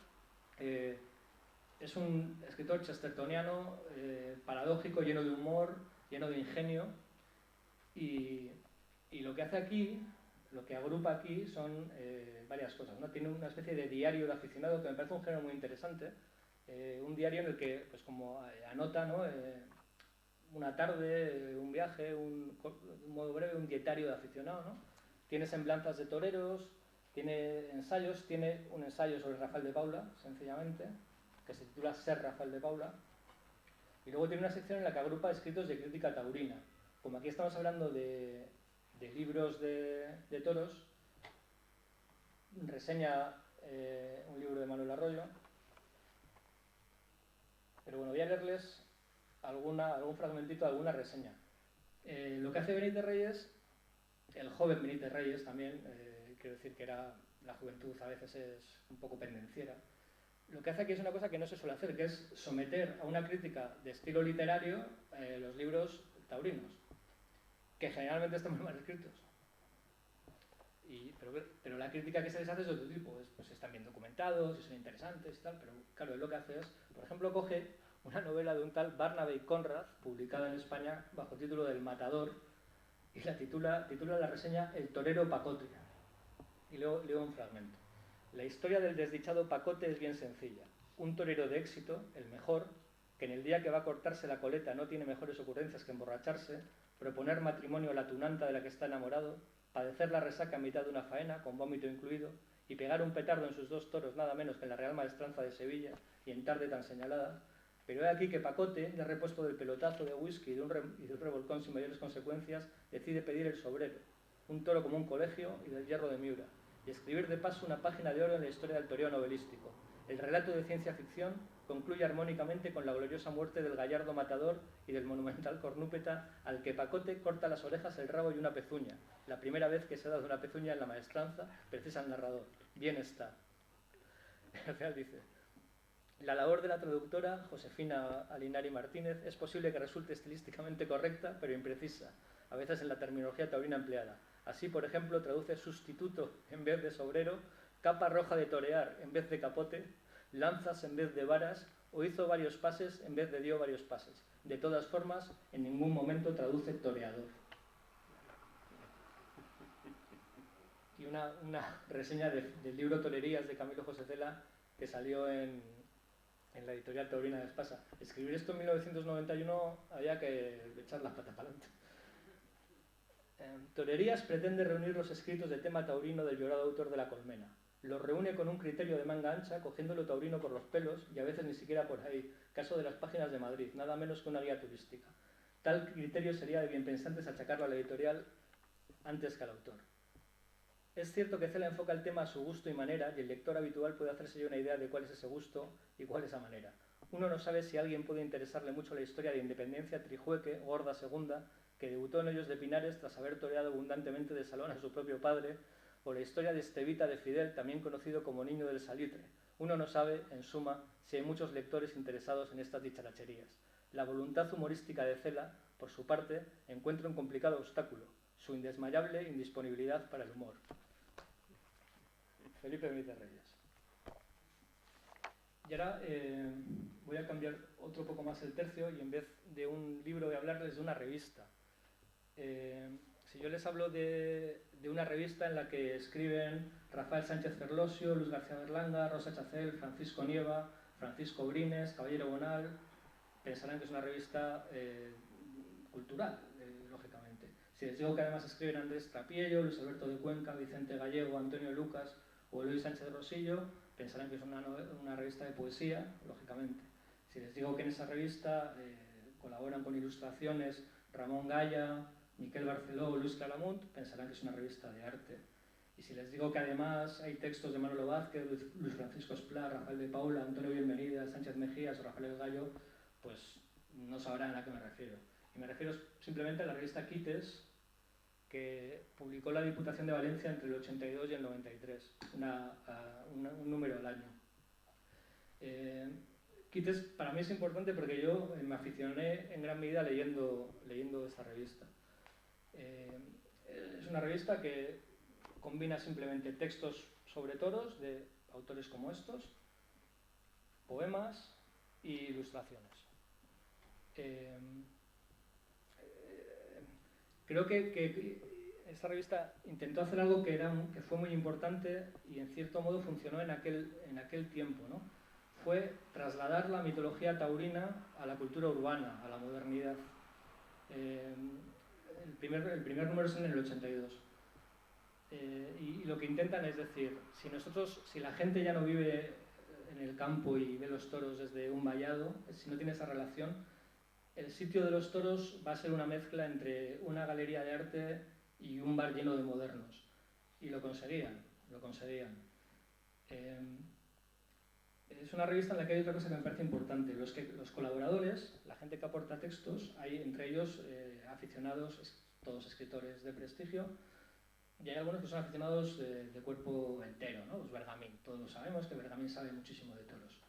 Speaker 4: es un escritor chestertoniano, paradójico, lleno de humor, lleno de ingenio, y lo que hace aquí... Lo que agrupa aquí son varias cosas, ¿no? Tiene una especie de diario de aficionado que me parece un género muy interesante, un diario en el que, pues como anota, ¿no? Una tarde, un viaje, un modo breve, un dietario de aficionado, ¿no? Tiene semblanzas de toreros, tiene ensayos, tiene un ensayo sobre Rafael de Paula, sencillamente, que se titula Ser Rafael de Paula, y luego tiene una sección en la que agrupa escritos de crítica taurina. Como aquí estamos hablando de libros de toros, reseña un libro de Manuel Arroyo, pero bueno, voy a leerles algún fragmentito de alguna reseña. Lo que hace Benítez Reyes, el joven Benítez Reyes también, quiero decir que la juventud a veces es un poco pendenciera, lo que hace aquí es una cosa que no se suele hacer, que es someter a una crítica de estilo literario los libros taurinos, que generalmente están muy mal escritos. Pero la crítica que se les hace es de otro tipo, pues están bien documentados y son interesantes y tal, pero claro, él lo que hace es, por ejemplo, coge una novela de un tal Barnaby Conrad, publicada en España bajo el título del Matador, y la titula la reseña El torero Pacote. Y leo un fragmento. La historia del desdichado Pacote es bien sencilla. Un torero de éxito, el mejor, que en el día que va a cortarse la coleta no tiene mejores ocurrencias que emborracharse, proponer matrimonio a la tunanta de la que está enamorado, padecer la resaca a mitad de una faena, con vómito incluido, y pegar un petardo en sus 2 toros nada menos que en la Real Maestranza de Sevilla, y en tarde tan señalada, pero he aquí que Pacote, ya repuesto del pelotazo de whisky y de un revolcón sin mayores consecuencias, decide pedir el sobrero, un toro como un colegio y del hierro de Miura, y escribir de paso una página de oro en la historia del toreo novelístico. El relato de ciencia ficción concluye armónicamente con la gloriosa muerte del gallardo matador y del monumental cornúpeta al que Pacote corta las orejas, el rabo y una pezuña. La primera vez que se ha dado una pezuña en la maestranza, precisa el narrador. Bien está. El real dice: la labor de la traductora, Josefina Alinari Martínez, es posible que resulte estilísticamente correcta, pero imprecisa, a veces en la terminología taurina empleada. Así, por ejemplo, traduce sustituto en vez de sobrero, capa roja de torear en vez de capote, lanzas en vez de varas, o hizo varios pases en vez de dio varios pases. De todas formas, en ningún momento traduce toreador. Y una reseña del libro Torerías de Camilo José Cela, que salió en la editorial Taurina de Espasa. Escribir esto en 1991 había que echar las patas para adelante. Torerías pretende reunir los escritos de tema taurino del llorado autor de La Colmena. Los reúne con un criterio de manga ancha, cogiendo lo taurino por los pelos y a veces ni siquiera por ahí, caso de las páginas de Madrid, nada menos que una guía turística. Tal criterio sería de bienpensantes achacarlo a la editorial antes que al autor. Es cierto que Cela enfoca el tema a su gusto y manera, y el lector habitual puede hacerse ya una idea de cuál es ese gusto y cuál es esa manera. Uno no sabe si a alguien puede interesarle mucho la historia de Independencia, Trijueque, Gorda Segunda, que debutó en Hoyos de Pinares tras haber toreado abundantemente de salón a su propio padre, o la historia de Estevita de Fidel, también conocido como Niño del Salitre. Uno no sabe, en suma, si hay muchos lectores interesados en estas dicharacherías. La voluntad humorística de Cela, por su parte, encuentra un complicado obstáculo: su indesmayable indisponibilidad para el humor. Felipe Benítez Reyes. Y ahora voy a cambiar otro poco más el tercio y en vez de un libro voy a hablarles de una revista. Si yo les hablo de una revista en la que escriben Rafael Sánchez Ferlosio, Luis García Berlanga, Rosa Chacel, Francisco Nieva, Francisco Brines, Caballero Bonal, pensarán que es una revista cultural, lógicamente. Si les digo que además escriben Andrés Trapiello, Luis Alberto de Cuenca, Vicente Gallego, Antonio Lucas o Luis Sánchez Rosillo, pensarán que es una revista de poesía, lógicamente. Si les digo que en esa revista colaboran con ilustraciones Ramón Gaya, Miquel Barceló o Luis Claramunt, pensarán que es una revista de arte. Y si les digo que además hay textos de Manolo Vázquez, Luis Francisco Esplá, Rafael de Paula, Antonio Bienvenida, Sánchez Mejías o Rafael Gallo, pues no sabrán a qué me refiero. Y me refiero simplemente a la revista Quites, que publicó la Diputación de Valencia entre el 82 y el 93, un número al año. Quites para mí es importante porque yo me aficioné en gran medida leyendo esta revista. Es una revista que combina simplemente textos sobre toros de autores como estos, poemas e ilustraciones. Creo que esta revista intentó hacer algo que fue muy importante y en cierto modo funcionó en aquel tiempo, ¿no? Fue trasladar la mitología taurina a la cultura urbana, a la modernidad. El primer número es en el 82. Y lo que intentan es decir, si la gente ya no vive en el campo y ve los toros desde un vallado, si no tiene esa relación, el sitio de los toros va a ser una mezcla entre una galería de arte y un bar lleno de modernos. Y lo conseguían. Es una revista en la que hay otra cosa que me parece importante. Los colaboradores, la gente que aporta textos, hay entre ellos aficionados, todos escritores de prestigio, y hay algunos que son aficionados de cuerpo entero, ¿no? Los Bergamín. Todos sabemos que Bergamín sabe muchísimo de toros.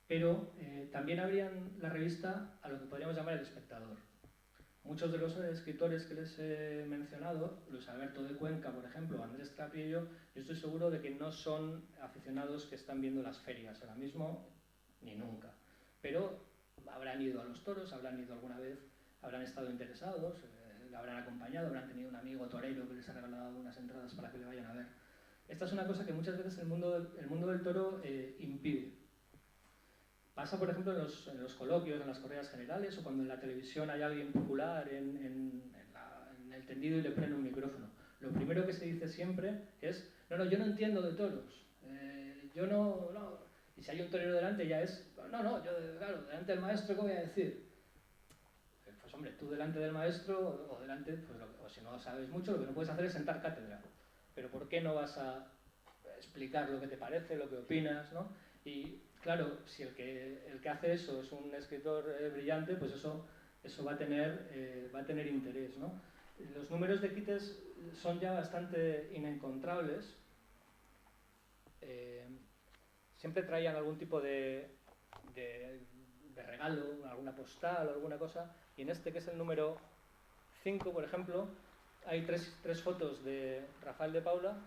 Speaker 4: Pero también abrían la revista a lo que podríamos llamar el espectador. Muchos de los escritores que les he mencionado, Luis Alberto de Cuenca, por ejemplo, Andrés Trapiello, yo estoy seguro de que no son aficionados que están viendo las ferias ahora mismo, ni nunca. Pero habrán ido a los toros, habrán ido alguna vez, habrán estado interesados, le habrán acompañado, habrán tenido un amigo torero que les ha regalado unas entradas para que le vayan a ver. Esta es una cosa que muchas veces el mundo del toro impide. Pasa, por ejemplo, en los coloquios, en las corridas generales, o cuando en la televisión hay alguien popular en el tendido y le ponen un micrófono. Lo primero que se dice siempre es, no, yo no entiendo de toros, yo no. Y si hay un torero delante ya es, claro, delante del maestro, ¿qué voy a decir? Pues hombre, tú delante del maestro, o delante, pues, o si no sabes mucho, lo que no puedes hacer es sentar cátedra. Pero ¿por qué no vas a explicar lo que te parece, lo que opinas, ¿no? Y claro, si el que hace eso es un escritor brillante, pues eso va a tener interés, ¿no? Los números de Quites son ya bastante inencontrables. Siempre traían algún tipo de regalo, alguna postal o alguna cosa, y en este, que es el número 5, por ejemplo,
Speaker 3: hay tres fotos de Rafael de Paula,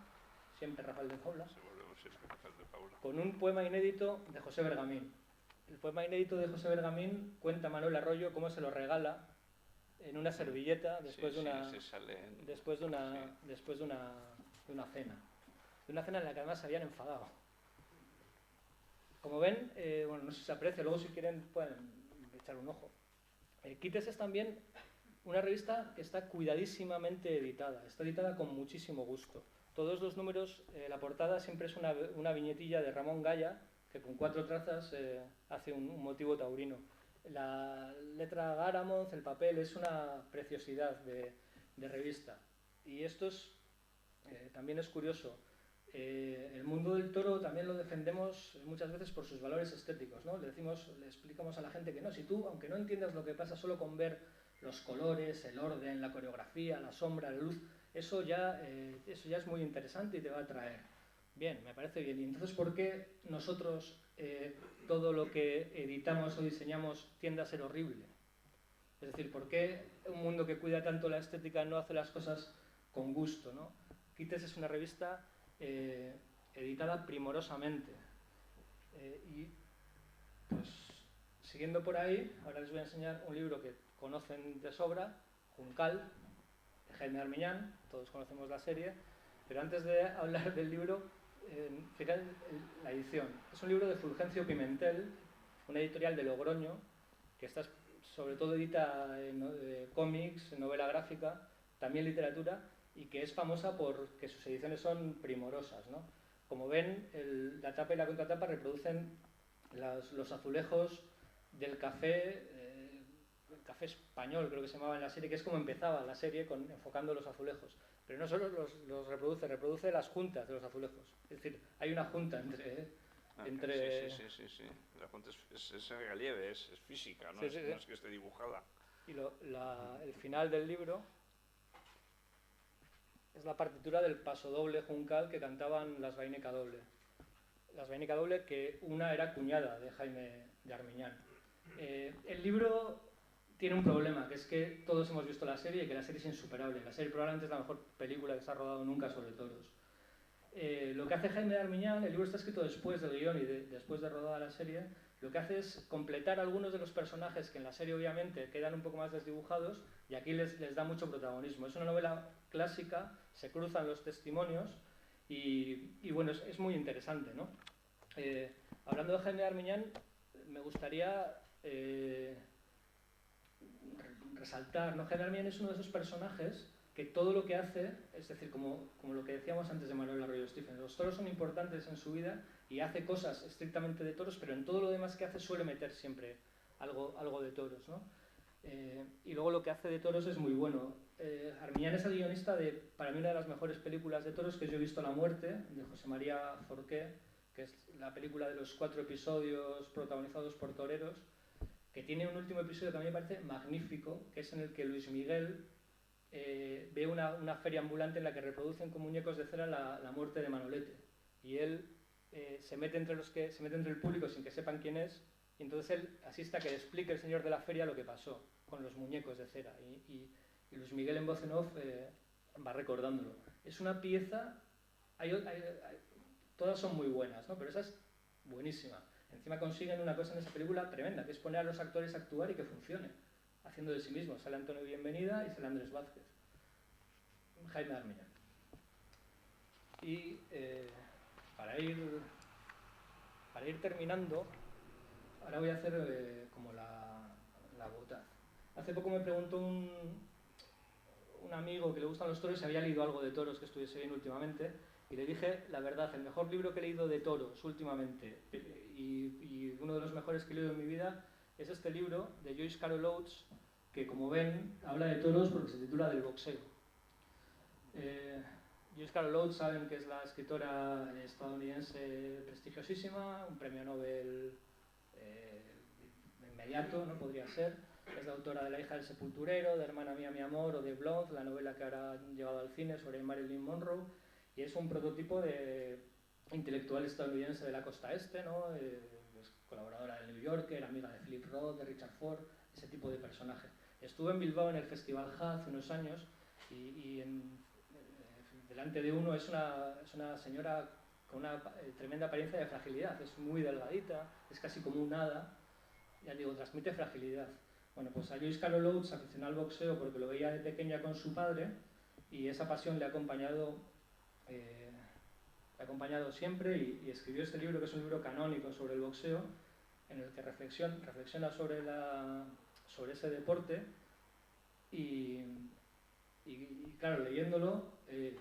Speaker 3: siempre Rafael de Paula,
Speaker 1: Si volvemos siempre a Rafael de Paula.
Speaker 3: con un poema inédito de José Bergamín. El poema inédito de José Bergamín cuenta Manuel Arroyo cómo se lo regala en una servilleta después
Speaker 1: Sí,
Speaker 3: de una
Speaker 1: sí, se sale en-
Speaker 3: después de una
Speaker 1: sí.
Speaker 3: después de una cena. De una cena en la que además se habían enfadado. Como ven, bueno, no sé si se aprecia, luego si quieren pueden echar un ojo. Quites es también una revista que está cuidadísimamente editada, está editada con muchísimo gusto. Todos los números, la portada siempre es una viñetilla de Ramón Gaya, que con 4 trazas hace un motivo taurino. La letra Garamond, el papel, es una preciosidad de revista. Y esto también es curioso. El mundo del toro también lo defendemos muchas veces por sus valores estéticos, ¿no? Le explicamos a la gente que no, si tú, aunque no entiendas lo que pasa solo con ver los colores, el orden, la coreografía, la sombra, la luz, eso ya es muy interesante y te va a atraer. Bien, me parece bien. ¿Y entonces por qué nosotros todo lo que editamos o diseñamos tiende a ser horrible? Es decir, ¿por qué un mundo que cuida tanto la estética no hace las cosas con gusto, ¿no? Quites es una revista editada primorosamente. Y pues siguiendo por ahí, ahora les voy a enseñar un libro que conocen de sobra, Juncal, de Jaime Armiñán, todos conocemos la serie, pero antes de hablar del libro, fíjate la edición. Es un libro de Fulgencio Pimentel, una editorial de Logroño, que está, sobre todo edita cómics, novela gráfica, también literatura, y que es famosa porque sus ediciones son primorosas, ¿no? Como ven, la tapa y la contratapa reproducen los azulejos del café, el café español creo que se llamaba en la serie, que es como empezaba la serie enfocando los azulejos. Pero no solo los reproduce las juntas de los azulejos. Es decir, hay una junta entre
Speaker 1: Sí. La fuente es en relieve, es física, ¿no?
Speaker 3: Sí,
Speaker 1: No
Speaker 3: sí.
Speaker 1: es que esté dibujada.
Speaker 3: Y el final del libro es la partitura del pasodoble Juncal que cantaban las Vainica Doble. Las Vainica Doble, que una era cuñada de Jaime de Armiñán. El libro tiene un problema, que es que todos hemos visto la serie y que la serie es insuperable. La serie probablemente es la mejor película que se ha rodado nunca sobre toros. Lo que hace Jaime de Armiñán, el libro está escrito después del guión y después de rodada la serie, lo que hace es completar algunos de los personajes que en la serie obviamente quedan un poco más desdibujados y aquí les da mucho protagonismo. Es una novela clásica, se cruzan los testimonios y bueno, es muy interesante, ¿no? Hablando de Jaime de Armiñán, me gustaría resaltar, ¿no? Jaime de Armiñán es uno de esos personajes que todo lo que hace, es decir, como lo que decíamos antes de Manuel Arroyo Stephen, los toros son importantes en su vida y hace cosas estrictamente de toros, pero en todo lo demás que hace suele meter siempre algo de toros, ¿no? Y luego lo que hace de toros es muy bueno. Armiñán es el guionista de, para mí, una de las mejores películas de toros que yo he visto, La muerte, de José María Forqué, que es la película de los 4 episodios protagonizados por toreros, que tiene un último episodio que a mí me parece magnífico, que es en el que Luis Miguel ve una feria ambulante en la que reproducen con muñecos de cera la muerte de Manolete. Y él se mete entre el público sin que sepan quién es, y entonces él asiste a que le explique el señor de la feria lo que pasó con los muñecos de cera. Y Luis Miguel en voz en off va recordándolo. Es una pieza, todas son muy buenas, ¿no? Pero esa es buenísima. Encima consiguen una cosa en esa película tremenda, que es poner a los actores a actuar y que funcione, haciendo de sí mismos. Sale Antonio Bienvenida y sale Andrés Vázquez. Jaime Armiñán. Y para ir terminando, ahora voy a hacer como la bota. Hace poco me preguntó un amigo que le gustan los toros si había leído algo de toros que estuviese bien últimamente, y le dije, la verdad, el mejor libro que he leído de toros últimamente y uno de los mejores que he leído en mi vida es este libro de Joyce Carol Oates, que como ven habla de toros porque se titula Del boxeo. Joyce Carol Oates saben que es la escritora estadounidense prestigiosísima, un premio Nobel inmediato, no podría ser. Es la autora de La hija del sepulturero, de Hermana mía, mi amor, o de Blonde, la novela que ahora han llevado al cine sobre Marilyn Monroe, y es un prototipo de intelectual estadounidense de la costa este, ¿no? Es colaboradora del New Yorker, amiga de Philip Roth, de Richard Ford, ese tipo de personaje. Estuve en Bilbao en el Festival Ja hace unos años
Speaker 4: delante de uno es una señora con una tremenda apariencia de fragilidad, es muy delgadita, es casi como un hada, ya digo, transmite fragilidad. Bueno, pues a Joyce Carol Oates aficionó al boxeo porque lo veía de pequeña con su padre y esa pasión le ha acompañado siempre y escribió este libro, que es un libro canónico sobre el boxeo, en el que reflexiona sobre ese deporte y claro, leyéndolo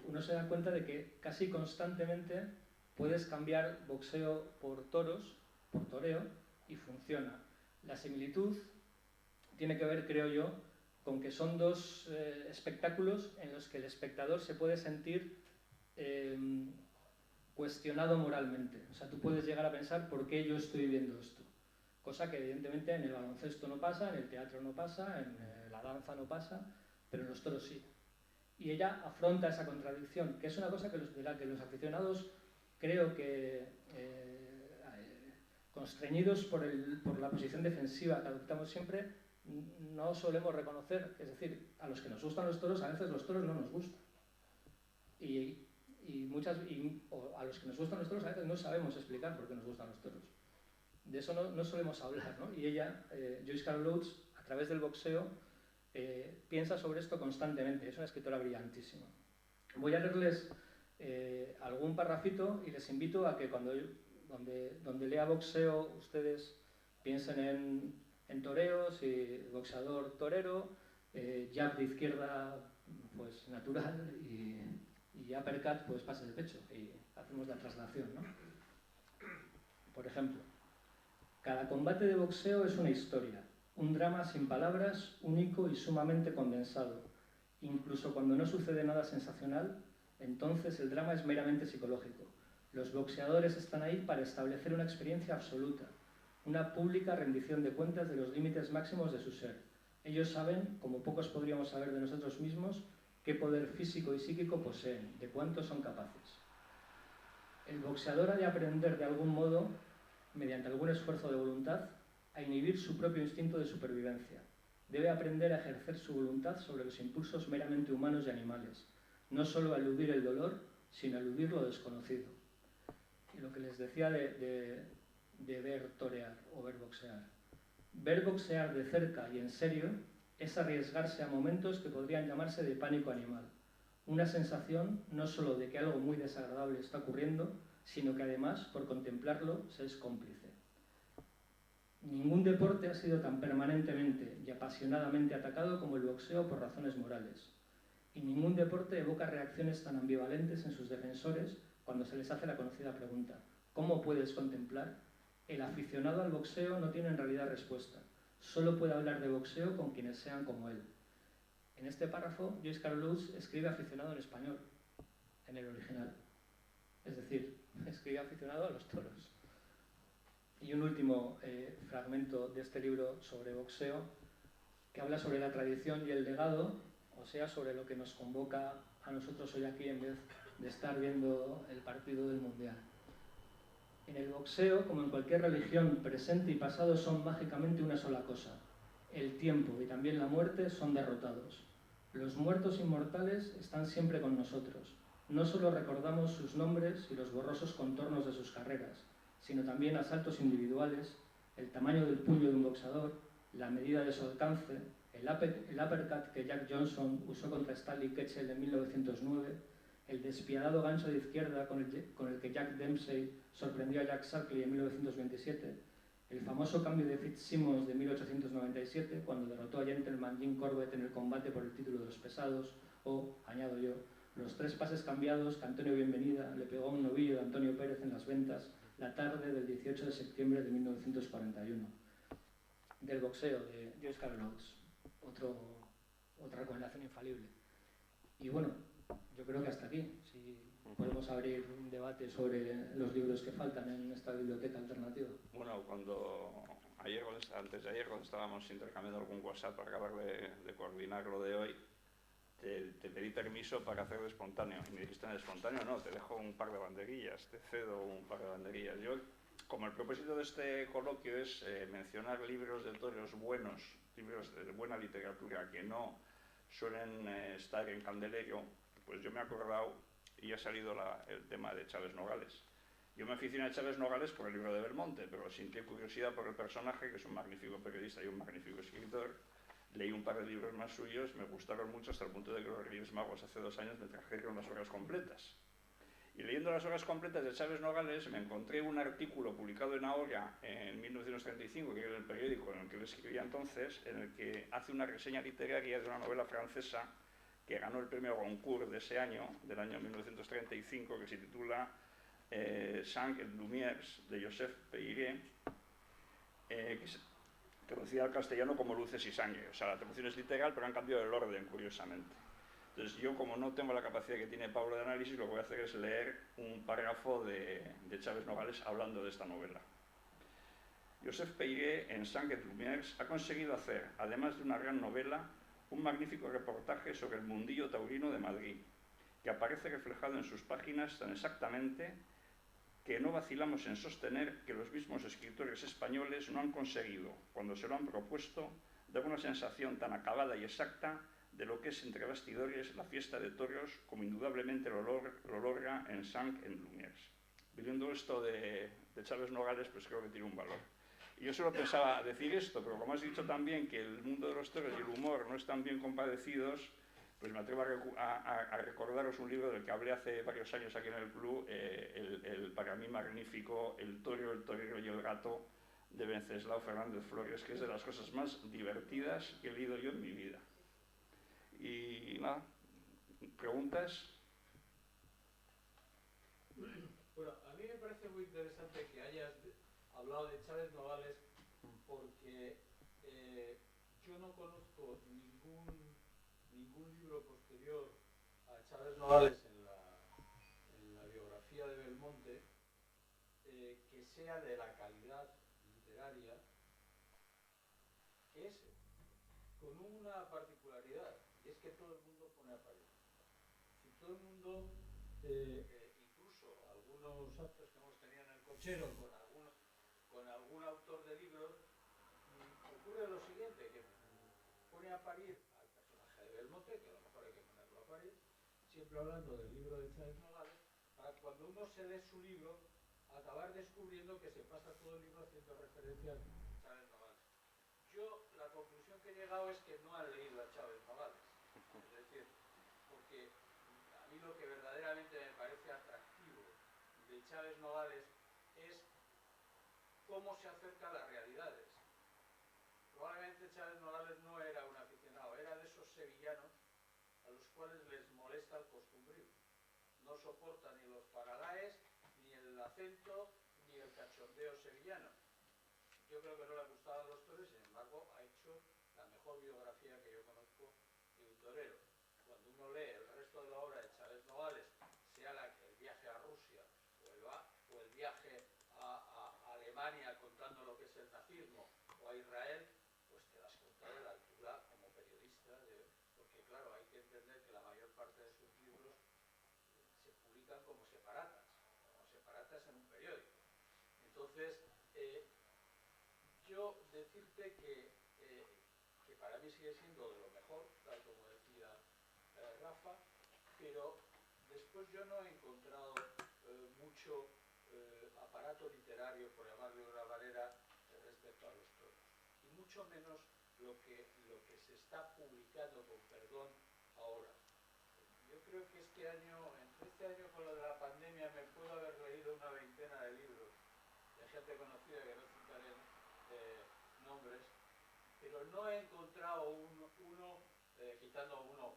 Speaker 4: uno se da cuenta de que casi constantemente puedes cambiar boxeo por toros, por toreo, y funciona. La similitud tiene que ver, creo yo, con que son dos espectáculos en los que el espectador se puede sentir cuestionado moralmente. O sea, tú puedes llegar a pensar por qué yo estoy viendo esto. Cosa que evidentemente en el baloncesto no pasa, en el teatro no pasa, en la danza no pasa, pero en los toros sí. Y ella afronta esa contradicción, que es una cosa de la que los aficionados creo que constreñidos por la posición defensiva que adoptamos siempre, no solemos reconocer. Es decir, a los que nos gustan los toros, a veces los toros no nos gustan. O a los que nos gustan los toros, a veces no sabemos explicar por qué nos gustan los toros. De eso no solemos hablar, ¿no? Y ella, Joyce Carol Oates, a través del boxeo, piensa sobre esto constantemente. Es una escritora brillantísima. Voy a leerles algún parrafito y les invito a que donde lea boxeo ustedes piensen en toreos y boxeador torero, jab de izquierda pues natural y uppercut pues pase de pecho y hacemos la traslación, ¿no? Por ejemplo, cada combate de boxeo es una historia, un drama sin palabras, único y sumamente condensado. Incluso cuando no sucede nada sensacional, entonces el drama es meramente psicológico. Los boxeadores están ahí para establecer una experiencia absoluta, una pública rendición de cuentas de los límites máximos de su ser. Ellos saben, como pocos podríamos saber de nosotros mismos, qué poder físico y psíquico poseen, de cuánto son capaces. El boxeador ha de aprender de algún modo, mediante algún esfuerzo de voluntad, a inhibir su propio instinto de supervivencia. Debe aprender a ejercer su voluntad sobre los impulsos meramente humanos y animales, no solo a eludir el dolor, sino a eludir lo desconocido. Y lo que les decía de ver torear o ver boxear. Ver boxear de cerca y en serio es arriesgarse a momentos que podrían llamarse de pánico animal. Una sensación no solo de que algo muy desagradable está ocurriendo, sino que además, por contemplarlo, se es cómplice. Ningún deporte ha sido tan permanentemente y apasionadamente atacado como el boxeo por razones morales. Y ningún deporte evoca reacciones tan ambivalentes en sus defensores cuando se les hace la conocida pregunta: ¿cómo puedes contemplar? El aficionado al boxeo no tiene en realidad respuesta. Solo puede hablar de boxeo con quienes sean como él. En este párrafo, Joyce Carol Oates escribe aficionado en español, en el original. Es decir, escribe aficionado a los toros. Y un último fragmento de este libro sobre boxeo, que habla sobre la tradición y el legado, o sea, sobre lo que nos convoca a nosotros hoy aquí en vez de estar viendo el partido del Mundial. En el boxeo, como en cualquier religión, presente y pasado son mágicamente una sola cosa. El tiempo y también la muerte son derrotados. Los muertos inmortales están siempre con nosotros. No solo recordamos sus nombres y los borrosos contornos de sus carreras, sino también asaltos individuales, el tamaño del puño de un boxeador, la medida de su alcance, el uppercut que Jack Johnson usó contra Stanley Ketchel en 1909, el despiadado gancho de izquierda con el que Jack Dempsey sorprendió a Jack Shackley en 1927, el famoso cambio de Fitzsimmons de 1897, cuando derrotó a Gentleman Jim Corbett en el combate por el título de los pesados, o, añado yo, los 3 pases cambiados que Antonio Bienvenida le pegó a un novillo de Antonio Pérez en Las Ventas la tarde del 18 de septiembre de 1941. Del boxeo, de Joyce Carol Oates, otra recomendación infalible. Y bueno, yo creo que hasta aquí. Si podemos abrir un debate sobre los libros que faltan en esta biblioteca alternativa.
Speaker 1: Bueno, antes de ayer, cuando estábamos intercambiando algún WhatsApp para acabar de coordinar lo de hoy, te pedí permiso para hacerlo espontáneo. Y me dijiste, en espontáneo no, te dejo un par de banderillas, te cedo un par de banderillas. Yo, como el propósito de este coloquio es mencionar libros de toros buenos, libros de buena literatura que no suelen estar en candelero, pues yo me he acordado y ha salido el tema de Chávez Nogales. Yo me aficioné a Chávez Nogales por el libro de Belmonte, pero sentí curiosidad por el personaje, que es un magnífico periodista y un magnífico escritor. Leí un par de libros más suyos, me gustaron mucho hasta el punto de que los Reyes Magos hace 2 años me trajeron las obras completas. Y leyendo las obras completas de Chávez Nogales me encontré un artículo publicado en Ahora en 1935, que era el periódico en el que él escribía entonces, en el que hace una reseña literaria de una novela francesa que ganó el premio Goncourt de ese año, del año 1935, que se titula Sang et Lumières, de Joseph Peyre, que se traducida al castellano como Luces y Sangre. O sea, la traducción es literal, pero han cambiado el orden, curiosamente. Entonces yo, como no tengo la capacidad que tiene Pablo de análisis, lo que voy a hacer es leer un párrafo de Chávez Nogales hablando de esta novela. Joseph Peyre, en Sang et Lumières, ha conseguido hacer, además de una gran novela, un magnífico reportaje sobre el mundillo taurino de Madrid, que aparece reflejado en sus páginas tan exactamente que no vacilamos en sostener que los mismos escritores españoles no han conseguido, cuando se lo han propuesto, dar una sensación tan acabada y exacta de lo que es entre bastidores la fiesta de toros, como indudablemente lo logra en Sang et Lumières. Viendo esto de Chávez Nogales, pues creo que tiene un valor. Y yo solo pensaba decir esto, pero como has dicho también que el mundo de los toros y el humor no están bien compadecidos, pues me atrevo a recordaros un libro del que hablé hace varios años aquí en el club, el para mí magnífico El toro, el torero y el gato, de Venceslao Fernández Flores, que es de las cosas más divertidas que he leído yo en mi vida. Y nada, ¿preguntas?
Speaker 2: Bueno, a mí me parece muy interesante que hayas hablado de Chávez Nogales, porque yo no conozco ningún libro posterior a Chávez Nogales en la biografía de Belmonte que sea de la calidad literaria que ese, con una particularidad, y es que todo el mundo pone a parir. Si todo el mundo, incluso algunos actos que hemos tenido en el cochero con algún autor de libros, ocurre lo siguiente, que pone a parir al personaje de Belmonte, que a lo mejor hay que ponerlo a parir, siempre hablando del libro de Chávez Nogales, para cuando uno se lee su libro, acabar descubriendo que se pasa todo el libro haciendo referencia a Chávez Nogales. Yo, la conclusión que he llegado es que no han leído a Chávez Nogales. Es decir, porque a mí lo que verdaderamente me parece atractivo de Chávez Nogales es cómo se acerca a las realidades. Probablemente Chávez Nogales no era un aficionado, era de esos sevillanos a los cuales les molesta el costumbrismo. No soporta ni los paralaes, ni el acento, ni el cachondeo sevillano. Yo creo que no le gustaban los toros, sin embargo, ha hecho la mejor biografía que yo conozco de un torero. Cuando uno lee el resto de la obra de Chávez Nogales, sea el viaje a Rusia o el viaje a Alemania contando lo que es el nazismo, o a Israel, pues te das cuenta de la altura como periodista, porque claro, hay que entender que la mayor parte de sus libros se publican como separatas en un periódico. Entonces, yo decirte que para mí sigue siendo de lo mejor, tal como decía Rafa, pero después yo no he encontrado mucho aparato literario, por llamarlo de una manera, respecto a los toros. Y mucho menos lo que se está publicando, con perdón, ahora. Yo creo que entre este año con lo de la pandemia me puedo haber leído una veintena de libros de gente conocida, que no citaré nombres, pero no he encontrado uno quitando uno,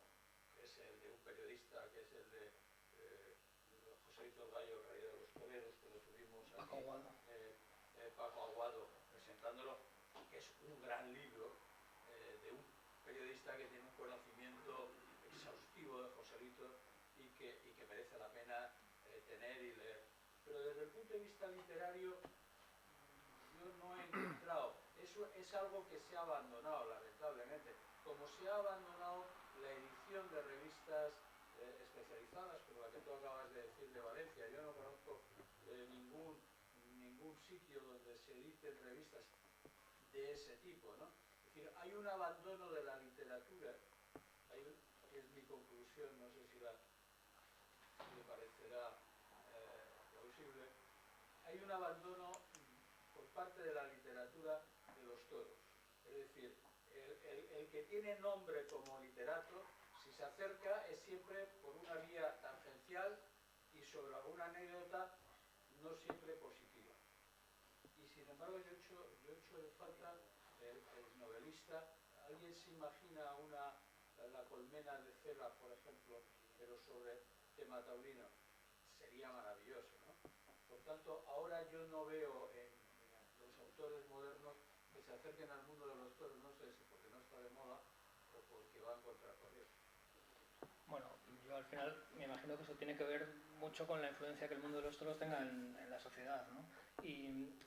Speaker 2: que es el de un periodista, que es el de José Hito Gallo, el rey de los toreros, que lo tuvimos aquí, Paco Aguado, presentándolo, que es un gran libro de un periodista que tiene un conocimiento exhaustivo de Joselito y que merece la pena tener y leer. Pero desde el punto de vista literario, yo no he encontrado. Eso es algo que se ha abandonado, lamentablemente. Como se ha abandonado la edición de revistas especializadas, como la que tú acabas de decir de Valencia. Yo no conozco ningún sitio donde se editen revistas de ese tipo, ¿no? Es decir, hay un abandono de la literatura, hay un mi conclusión, no sé si le parecerá plausible. Hay un abandono por parte de la literatura de los toros. Es decir, el que tiene nombre como literato, si se acerca, es siempre por una vía tangencial y sobre alguna anécdota no siempre positiva. Y sin embargo yo echo en falta el novelista. ¿Alguien se imagina la colmena de Cela, por ejemplo, pero sobre tema taurino? Sería maravilloso, ¿no? Por tanto, ahora yo no veo en los autores modernos que se acerquen al mundo de los toros, no sé si porque no está de moda o porque van contra corriente.
Speaker 3: Bueno, yo al final me imagino que eso tiene que ver mucho con la influencia que el mundo de los toros tenga en la sociedad, ¿no? Y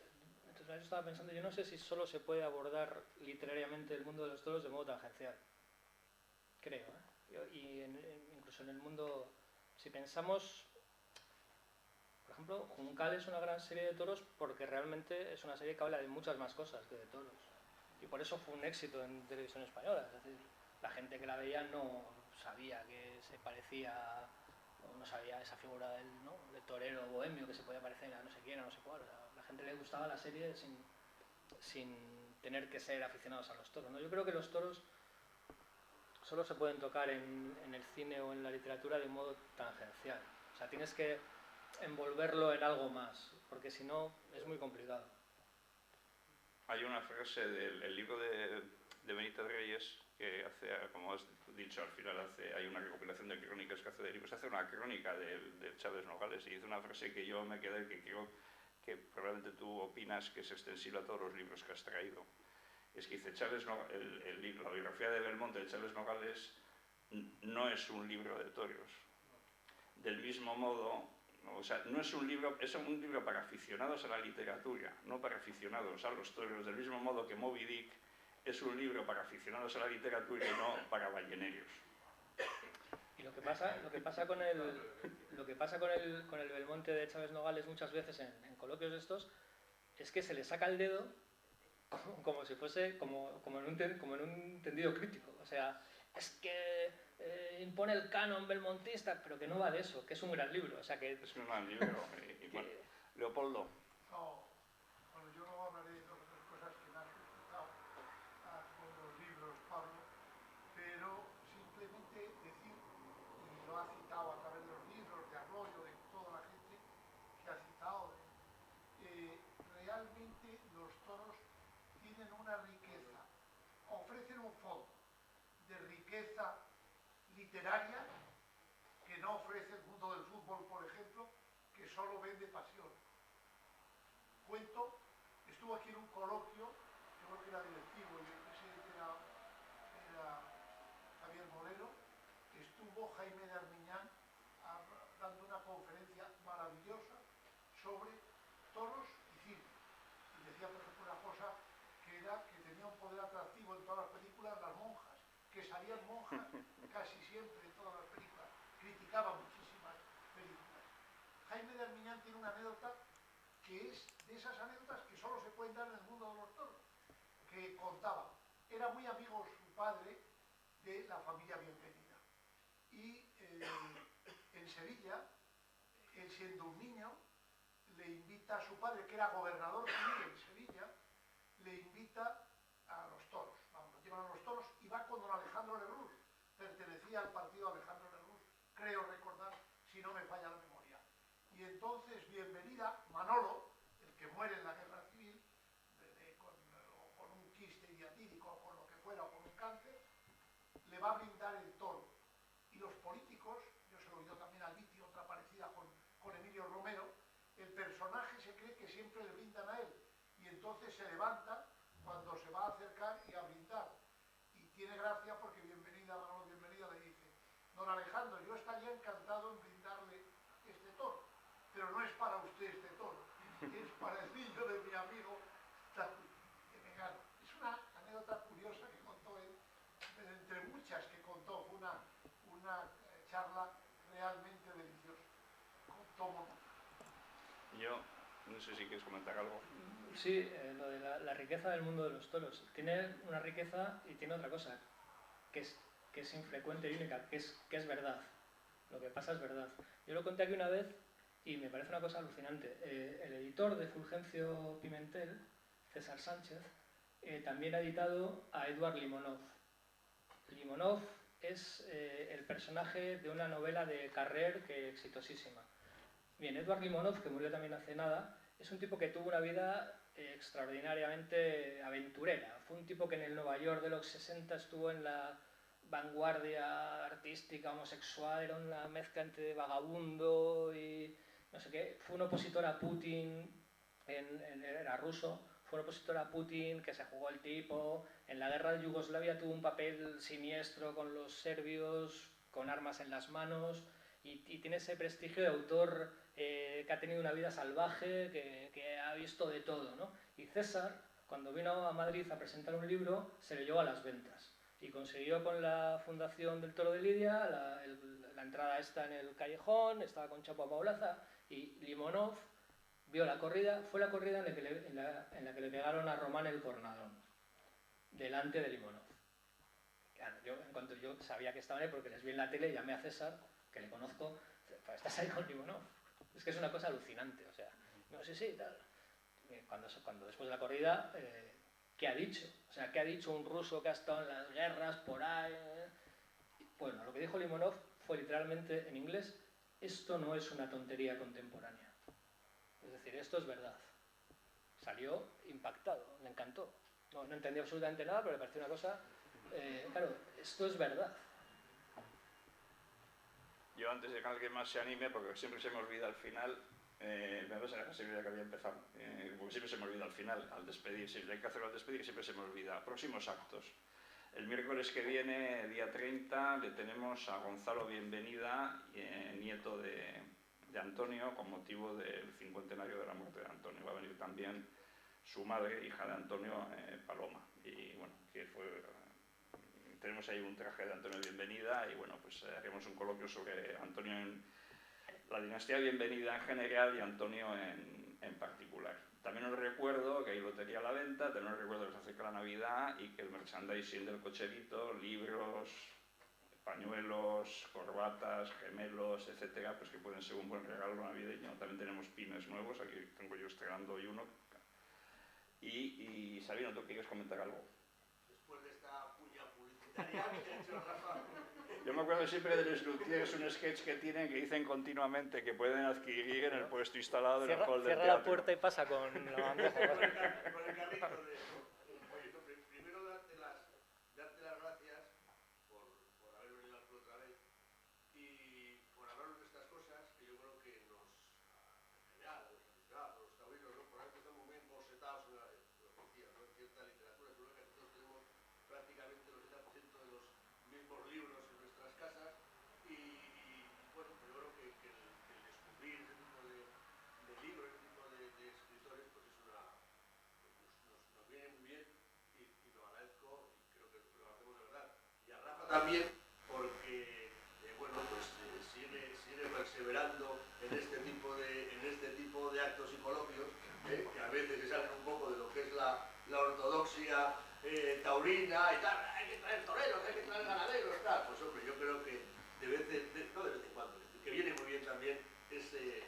Speaker 3: entonces yo estaba pensando, yo no sé si solo se puede abordar literariamente el mundo de los toros de modo tangencial. Creo, ¿eh? Y incluso en el mundo, si pensamos, por ejemplo, Juncal es una gran serie de toros porque realmente es una serie que habla de muchas más cosas que de toros. Y por eso fue un éxito en televisión española. Es decir, la gente que la veía no sabía que se parecía, o no sabía esa figura ¿no? de torero bohemio que se podía parecer a no sé quién, a no sé cuál. O sea, a la gente le gustaba la serie sin tener que ser aficionados a los toros, ¿no? Yo creo que los toros solo se pueden tocar en el cine o en la literatura de modo tangencial. O sea, tienes que envolverlo en algo más, porque si no es muy complicado.
Speaker 1: Hay una frase del libro de Benítez Reyes que hace, como has dicho, al final hay una recopilación de crónicas que hace de libros, hace una crónica de Chávez Nogales y dice una frase que yo me quedé, que creo que probablemente tú opinas que es extensible a todos los libros que has traído. Es que dice, la biografía de Belmonte de Chávez Nogales no es un libro de toros. Del mismo modo, o sea, no es un libro, es un libro para aficionados a la literatura, no para aficionados a los toros, del mismo modo que Moby Dick es un libro para aficionados a la literatura y no para ballenerios.
Speaker 3: Y lo que pasa con el Belmonte de Chávez Nogales muchas veces en coloquios de estos es que se le saca el dedo como si fuese como en un entendido crítico. O sea, es que impone el canon belmontista, pero que no va de eso, que es un gran libro. O sea, que
Speaker 1: es un gran libro. Bueno, Leopoldo.
Speaker 5: No, bueno, yo no hablaré de todas las cosas que me has comentado con los libros, Pablo, pero simplemente decir, y lo ha citado a través de los libros, de Arroyo, de toda la gente que ha citado, realmente los toros tienen una riqueza, ofrecen un fondo de riqueza literaria que no ofrece el mundo del fútbol, por ejemplo, que solo vende pasión. Cuento, estuvo aquí en un coloquio, yo creo que era directivo y el presidente era Javier Molero, estuvo Jaime de Armiñán dando una conferencia maravillosa sobre toros y cine. Y decía, por ejemplo, una cosa que era que tenía un poder atractivo en todas las películas las monjas, que salían monjas casi siempre en todas las películas, criticaba muchísimas películas. Jaime de Armiñán tiene una anécdota que es de esas anécdotas que solo se pueden dar en el mundo de los toros, que contaba, era muy amigo su padre de la familia Bienvenida, y en Sevilla, él siendo un niño, le invita a su padre, que era gobernador civil en Sevilla, le invita a los toros, vamos, lo llevan a los toros y va con don Alejandro Lerroux, pertenecía al partido Alejandro Lerroux, creo recordar, si no me falla la memoria. Y entonces Bienvenida, Manolo, el que muere en la guerra civil, con un quiste diatírico, o con lo que fuera, o con un cáncer, le va a brindar el toro. Y los políticos, yo se lo he oído también a Liti, otra parecida con Emilio Romero, el personaje se cree que siempre le brindan a él, y entonces se levanta cuando se va a acercar y a brindar. Y tiene gracia porque Manolo Bienvenida le dice, don Alejandro, yo estaría encantado en brindarle este toro, pero no es para usted este toro, es para el niño de mi amigo que me gana. Es una anécdota curiosa que contó él, entre muchas que contó, fue una charla realmente deliciosa. Tomo.
Speaker 1: Yo no sé si quieres comentar algo.
Speaker 3: Sí, lo de la riqueza del mundo de los toros. Tiene una riqueza y tiene otra cosa, que
Speaker 4: que es infrecuente y única, que es verdad. Lo que pasa es verdad. Yo lo conté aquí una vez y me parece una cosa alucinante. El editor de Fulgencio Pimentel, César Sánchez, también ha editado a Edward Limonov. Limonov es el personaje de una novela de Carrer que exitosísima. Bien, Edward Limonov, que murió también hace nada, es un tipo que tuvo una vida extraordinariamente aventurera. Fue un tipo que en el Nueva York de los 60 estuvo en la vanguardia artística homosexual, era una mezcla entre vagabundo y no sé qué. Fue un opositor a Putin, era ruso, fue un opositor a Putin, que se jugó el tipo. En la guerra de Yugoslavia tuvo un papel siniestro con los serbios, con armas en las manos, y tiene ese prestigio de autor que ha tenido una vida salvaje, que ha visto de todo, ¿no? Y César, cuando vino a Madrid a presentar un libro, se lo llevó a las ventas. Y consiguió con la fundación del Toro de Lidia la entrada esta en el callejón, estaba con Chapo Paulaza, y Limonov vio la corrida, fue la corrida en la que le pegaron a Román el Cornadón, delante de Limonov. Claro, en cuanto yo sabía que estaba ahí, porque les vi en la tele, llamé a César, que le conozco, pues estás ahí con Limonov. Es que es una cosa alucinante, o sea, no sé si tal. Cuando después de la corrida, ¿qué ha dicho? O sea, ¿qué ha dicho un ruso que ha estado en las guerras por ahí? Bueno, lo que dijo Limonov fue literalmente en inglés: esto no es una tontería contemporánea. Es decir, esto es verdad. Salió impactado, le encantó. No entendió absolutamente nada, pero le pareció una cosa... claro, esto es verdad.
Speaker 1: Yo, antes de que alguien más se anime, porque siempre se me olvida al final, me pasa casi que había empezado, porque siempre se me olvida al final, al despedir, siempre hay que hacerlo al despedir y siempre se me olvida. Próximos actos. El miércoles que viene, día 30, le tenemos a Gonzalo Bienvenida, nieto de Antonio, con motivo del 50º de la muerte de Antonio. Va a venir también su madre, hija de Antonio, Paloma. Y bueno, que tenemos ahí un traje de Antonio Bienvenida y bueno, pues haremos un coloquio sobre Antonio en la dinastía Bienvenida en general y Antonio en particular. También os recuerdo que hay lotería a la venta, también os recuerdo que se acerca la Navidad y que el merchandising del cocherito, libros, pañuelos, corbatas, gemelos, etcétera, pues que pueden ser un buen regalo navideño. También tenemos pines nuevos, aquí tengo yo estrenando hoy uno. Y Sabino, ¿tú quieres comentar algo?
Speaker 5: Después de esta puña publicitaria que ha hecho Rafa.
Speaker 1: Yo me acuerdo siempre de los Luthiers, un sketch que tienen que dicen continuamente que pueden adquirir en el puesto instalado en el hall del teatro.
Speaker 3: Cierra la puerta y pasa con la bandeja.
Speaker 5: Con el carrito de... Oye, no, primero darte las gracias por haber venido aquí otra vez y por hablarnos de estas cosas que yo creo que nos, en general, los taurinos, ¿no? Por ahí estamos muy encorsetados en lo que decías, ¿no? En cierta literatura, seguro que nosotros tenemos prácticamente el 80% de los mismos libros en nuestras casas y bueno, yo creo que el descubrir ese tipo de libros, ese tipo de escritores, pues es nos viene muy bien y lo agradezco y creo que lo hacemos de verdad. Y a Rafa también, porque bueno, pues sigue perseverando en este tipo de actos y coloquios, que a veces se salen un poco de lo que es la ortodoxia taurina y tal. Hay que traer toreros, hay que traer ganaderos, tal. Pues hombre, yo creo que no de vez en cuando, que viene muy bien también este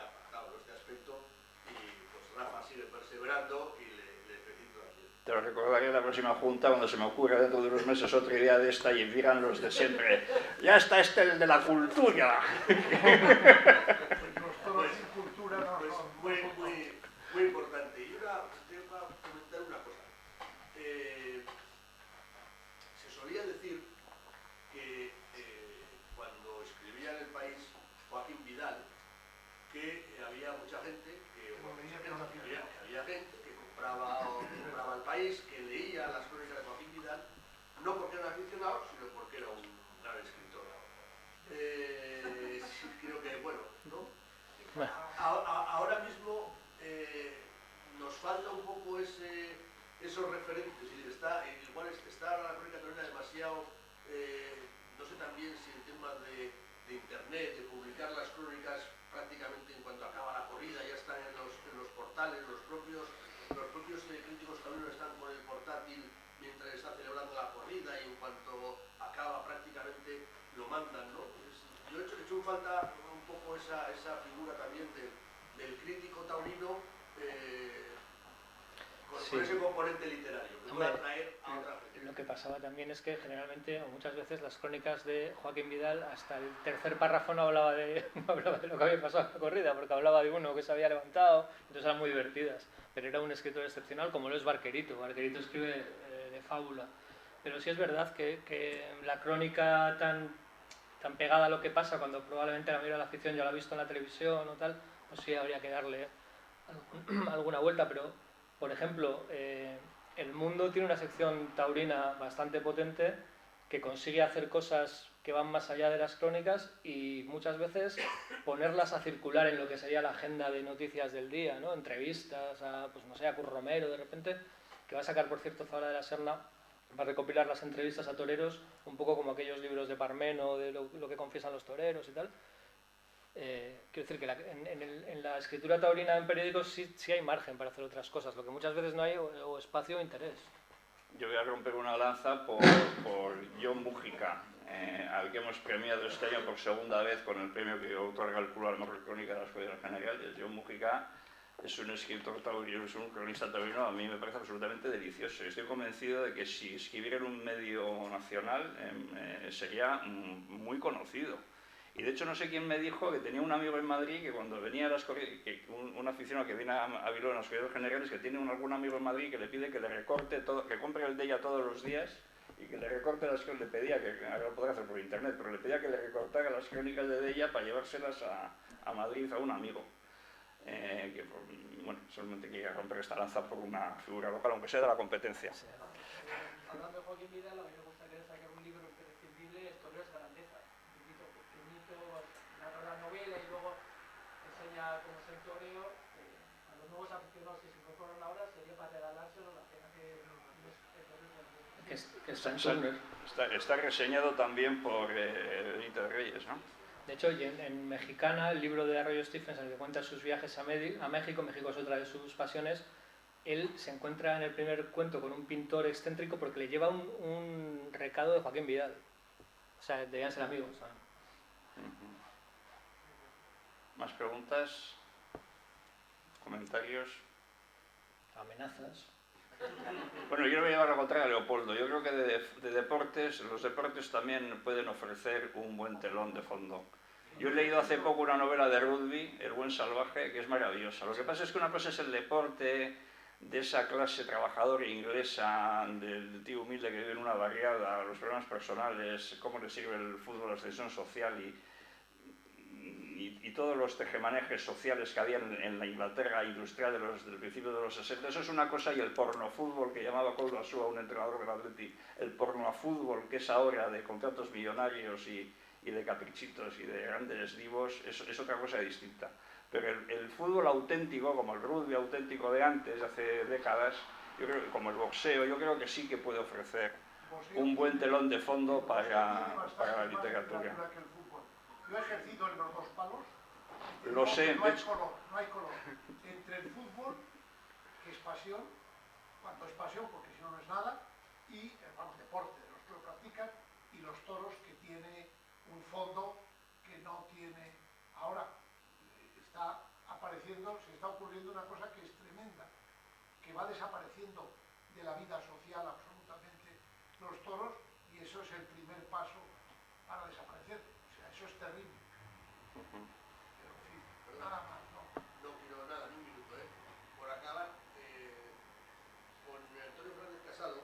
Speaker 5: apartado, este aspecto, y pues Rafa sigue perseverando y le felicito también.
Speaker 1: Te lo recordaré en la próxima junta cuando se me ocurra dentro de unos meses otra idea de esta y digan los de siempre: ya está el de la cultura.
Speaker 5: Muy importante. Y voy a comentar una cosa. Se solía decir que cuando escribía en El País Joaquín Vidal, que había mucha gente había gente que compraba El País, que leía las crónicas de Joaquín Vidal, no porque era un aficionado, sino porque era un gran escritor. Creo que, bueno, ¿no? Ahora mismo nos falta un poco esos referentes, igual está la crónica taurina demasiado, no sé también si el tema de internet, de publicar las crónicas prácticamente en cuanto acaba la corrida, ya están en los portales, los propios críticos taurinos están con el portátil mientras está celebrando la corrida y en cuanto
Speaker 6: esa figura también del crítico taurino con ese componente literario, que pueda atraer a otra gente.
Speaker 3: Lo que pasaba también es que generalmente, o muchas veces, las crónicas de Joaquín Vidal, hasta el tercer párrafo no hablaba de lo que había pasado en la corrida, porque hablaba de uno que se había levantado, entonces eran muy divertidas. Pero era un escritor excepcional, como lo es Barquerito. Barquerito escribe de fábula. Pero sí es verdad que la crónica tan pegada a lo que pasa, cuando probablemente la mayoría de la afición ya lo ha visto en la televisión o tal, pues sí habría que darle alguna vuelta. Pero, por ejemplo, El Mundo tiene una sección taurina bastante potente que consigue hacer cosas que van más allá de las crónicas y muchas veces ponerlas a circular en lo que sería la agenda de noticias del día, ¿no? Entrevistas a, pues no sé, a Curro Romero de repente, que va a sacar, por cierto, Zabala de la Serna, va a recopilar las entrevistas a toreros, un poco como aquellos libros de Parmeno, de lo que confiesan los toreros y tal. Quiero decir que en la escritura taurina en periódicos sí hay margen para hacer otras cosas, lo que muchas veces no hay o espacio o interés.
Speaker 1: Yo voy a romper una lanza por John Mújica, al que hemos premiado este año por segunda vez con el premio que otorga el Club a la mejor crónica de las Corridas Generales. John Mújica es un escritor taurino, es un cronista taurino, a mí me parece absolutamente delicioso. Estoy convencido de que si escribiera en un medio nacional sería muy conocido. Y de hecho no sé quién me dijo que tenía un amigo en Madrid que cuando venía a las corridas, un aficionado que viene a Bilbao en las corridas generales, que tiene algún amigo en Madrid que le pide que le recorte todo, que compre el de ella todos los días y que le recorte las crónicas, le pedía, que ahora lo podrá hacer por internet, pero le pedía que le recortara las crónicas de ella para llevárselas a Madrid a un amigo. Que bueno, solamente quería romper esta lanza por una figura local, aunque sea de la competencia.
Speaker 3: Sí.
Speaker 7: Hablando de Joaquín Vidal, a mí me gustaría sacar un libro imprescindible, Toreros Grandeza. Un poquito pequeñito, narra la novela y luego enseña cómo es el toreo. A los nuevos aficionados que se incorporan ahora sería para regalárselo, la pena que
Speaker 3: Está
Speaker 1: reseñado también por Benito de Reyes, ¿no?
Speaker 3: De hecho, en Mexicana, el libro de Arroyo Stephens, en el que cuenta sus viajes a México, México es otra de sus pasiones, él se encuentra en el primer cuento con un pintor excéntrico porque le lleva un recado de Joaquín Vidal. O sea, debían ser amigos.
Speaker 1: ¿Más preguntas? ¿Comentarios?
Speaker 3: Amenazas.
Speaker 1: Bueno, yo le voy a llevar la contraria a Leopoldo. Yo creo que de deportes, los deportes también pueden ofrecer un buen telón de fondo. Yo he leído hace poco una novela de rugby, El buen salvaje, que es maravillosa. Lo que pasa es que una cosa es el deporte de esa clase trabajadora inglesa, del tío humilde que vive en una barriada, los problemas personales, cómo le sirve el fútbol a la extensión social y todos los tejemanejes sociales que había en la Inglaterra industrial del principio de los 60. Eso es una cosa, y el pornofútbol que llamaba Coldo Asúa, un entrenador del Atleti, el pornofútbol que es ahora de contratos millonarios y de caprichitos y de grandes divos, es otra cosa distinta. Pero el fútbol auténtico, como el rugby auténtico de antes, hace décadas, yo creo, como el boxeo, yo creo que sí que puede ofrecer un buen telón de fondo para la literatura.
Speaker 5: Yo he ejercido en los dos palos.
Speaker 1: Lo sé.
Speaker 5: No hay color. Entre el fútbol, que es pasión, cuando es pasión, porque si no, no es nada, y el deporte de los que lo practican, y los toros, que tiene un fondo que no tiene. Ahora está apareciendo, se está ocurriendo una cosa que es tremenda, que va desapareciendo de la vida social absolutamente los toros, y eso es el primer paso para desaparecer. O sea, eso es terrible. Pero en fin, nada más, ¿no?
Speaker 6: No quiero nada, ni un minuto, por acabar, con Antonio Fernández Casado,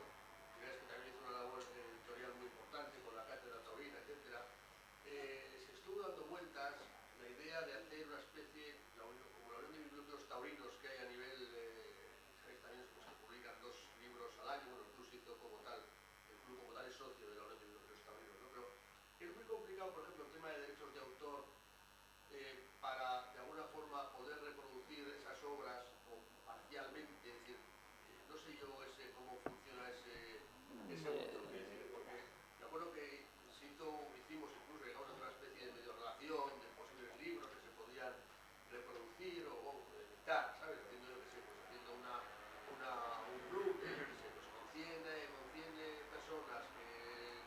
Speaker 6: que es que también hizo una labor editorial muy importante con la cátedra taurina, etc. Se estuvo dando vueltas la idea de hacer una especie, como la Unión de Bibliotecos Taurinos que hay a nivel, sabéis también pues, que publican 2 libros al año, bueno, el club se hizo como tal, el club como tal es socio de la Unión de Bibliotecos Taurinos, ¿no? Pero es muy complicado, por ejemplo, el tema de derechos de autor, para de alguna forma poder reproducir esas obras o parcialmente, es decir, no sé yo cómo funciona ese mundo, porque me acuerdo que hicimos incluso, llegamos a una especie de medio relación de posibles libros que se podían reproducir o editar, ¿sabes? Haciendo, yo qué sé, pues haciendo un club de, yo qué sé, pues con 100 personas que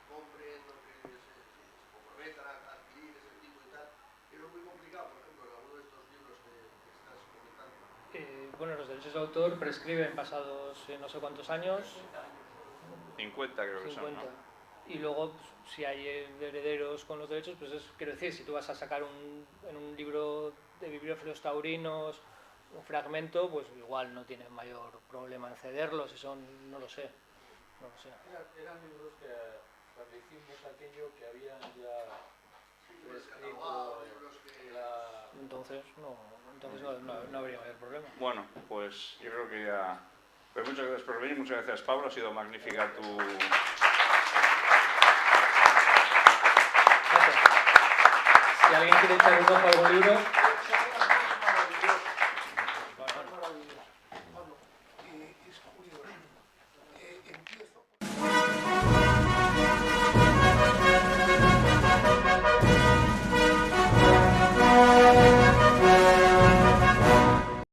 Speaker 6: compren o que se comprometan a adquirir ese tipo y tal.
Speaker 3: bueno, los derechos de autor prescriben pasados no sé cuántos años,
Speaker 1: 50 creo que
Speaker 3: 50.
Speaker 1: son, ¿no?
Speaker 3: Y luego, pues, si hay herederos con los derechos, pues quiero decir, si tú vas a sacar en un libro de bibliófilos taurinos un fragmento, pues igual no tienen mayor problema en cederlo, si son, no lo sé.
Speaker 2: Eran libros que cuando hicimos aquello que habían ya
Speaker 6: Descatalogados, libros que...
Speaker 3: Entonces no habría mayor problema.
Speaker 1: Bueno, pues yo creo que ya... Pues muchas gracias por venir, muchas gracias Pablo, ha sido magnífica tu...
Speaker 3: Gracias. Si alguien quiere echar un ojo a algún libro...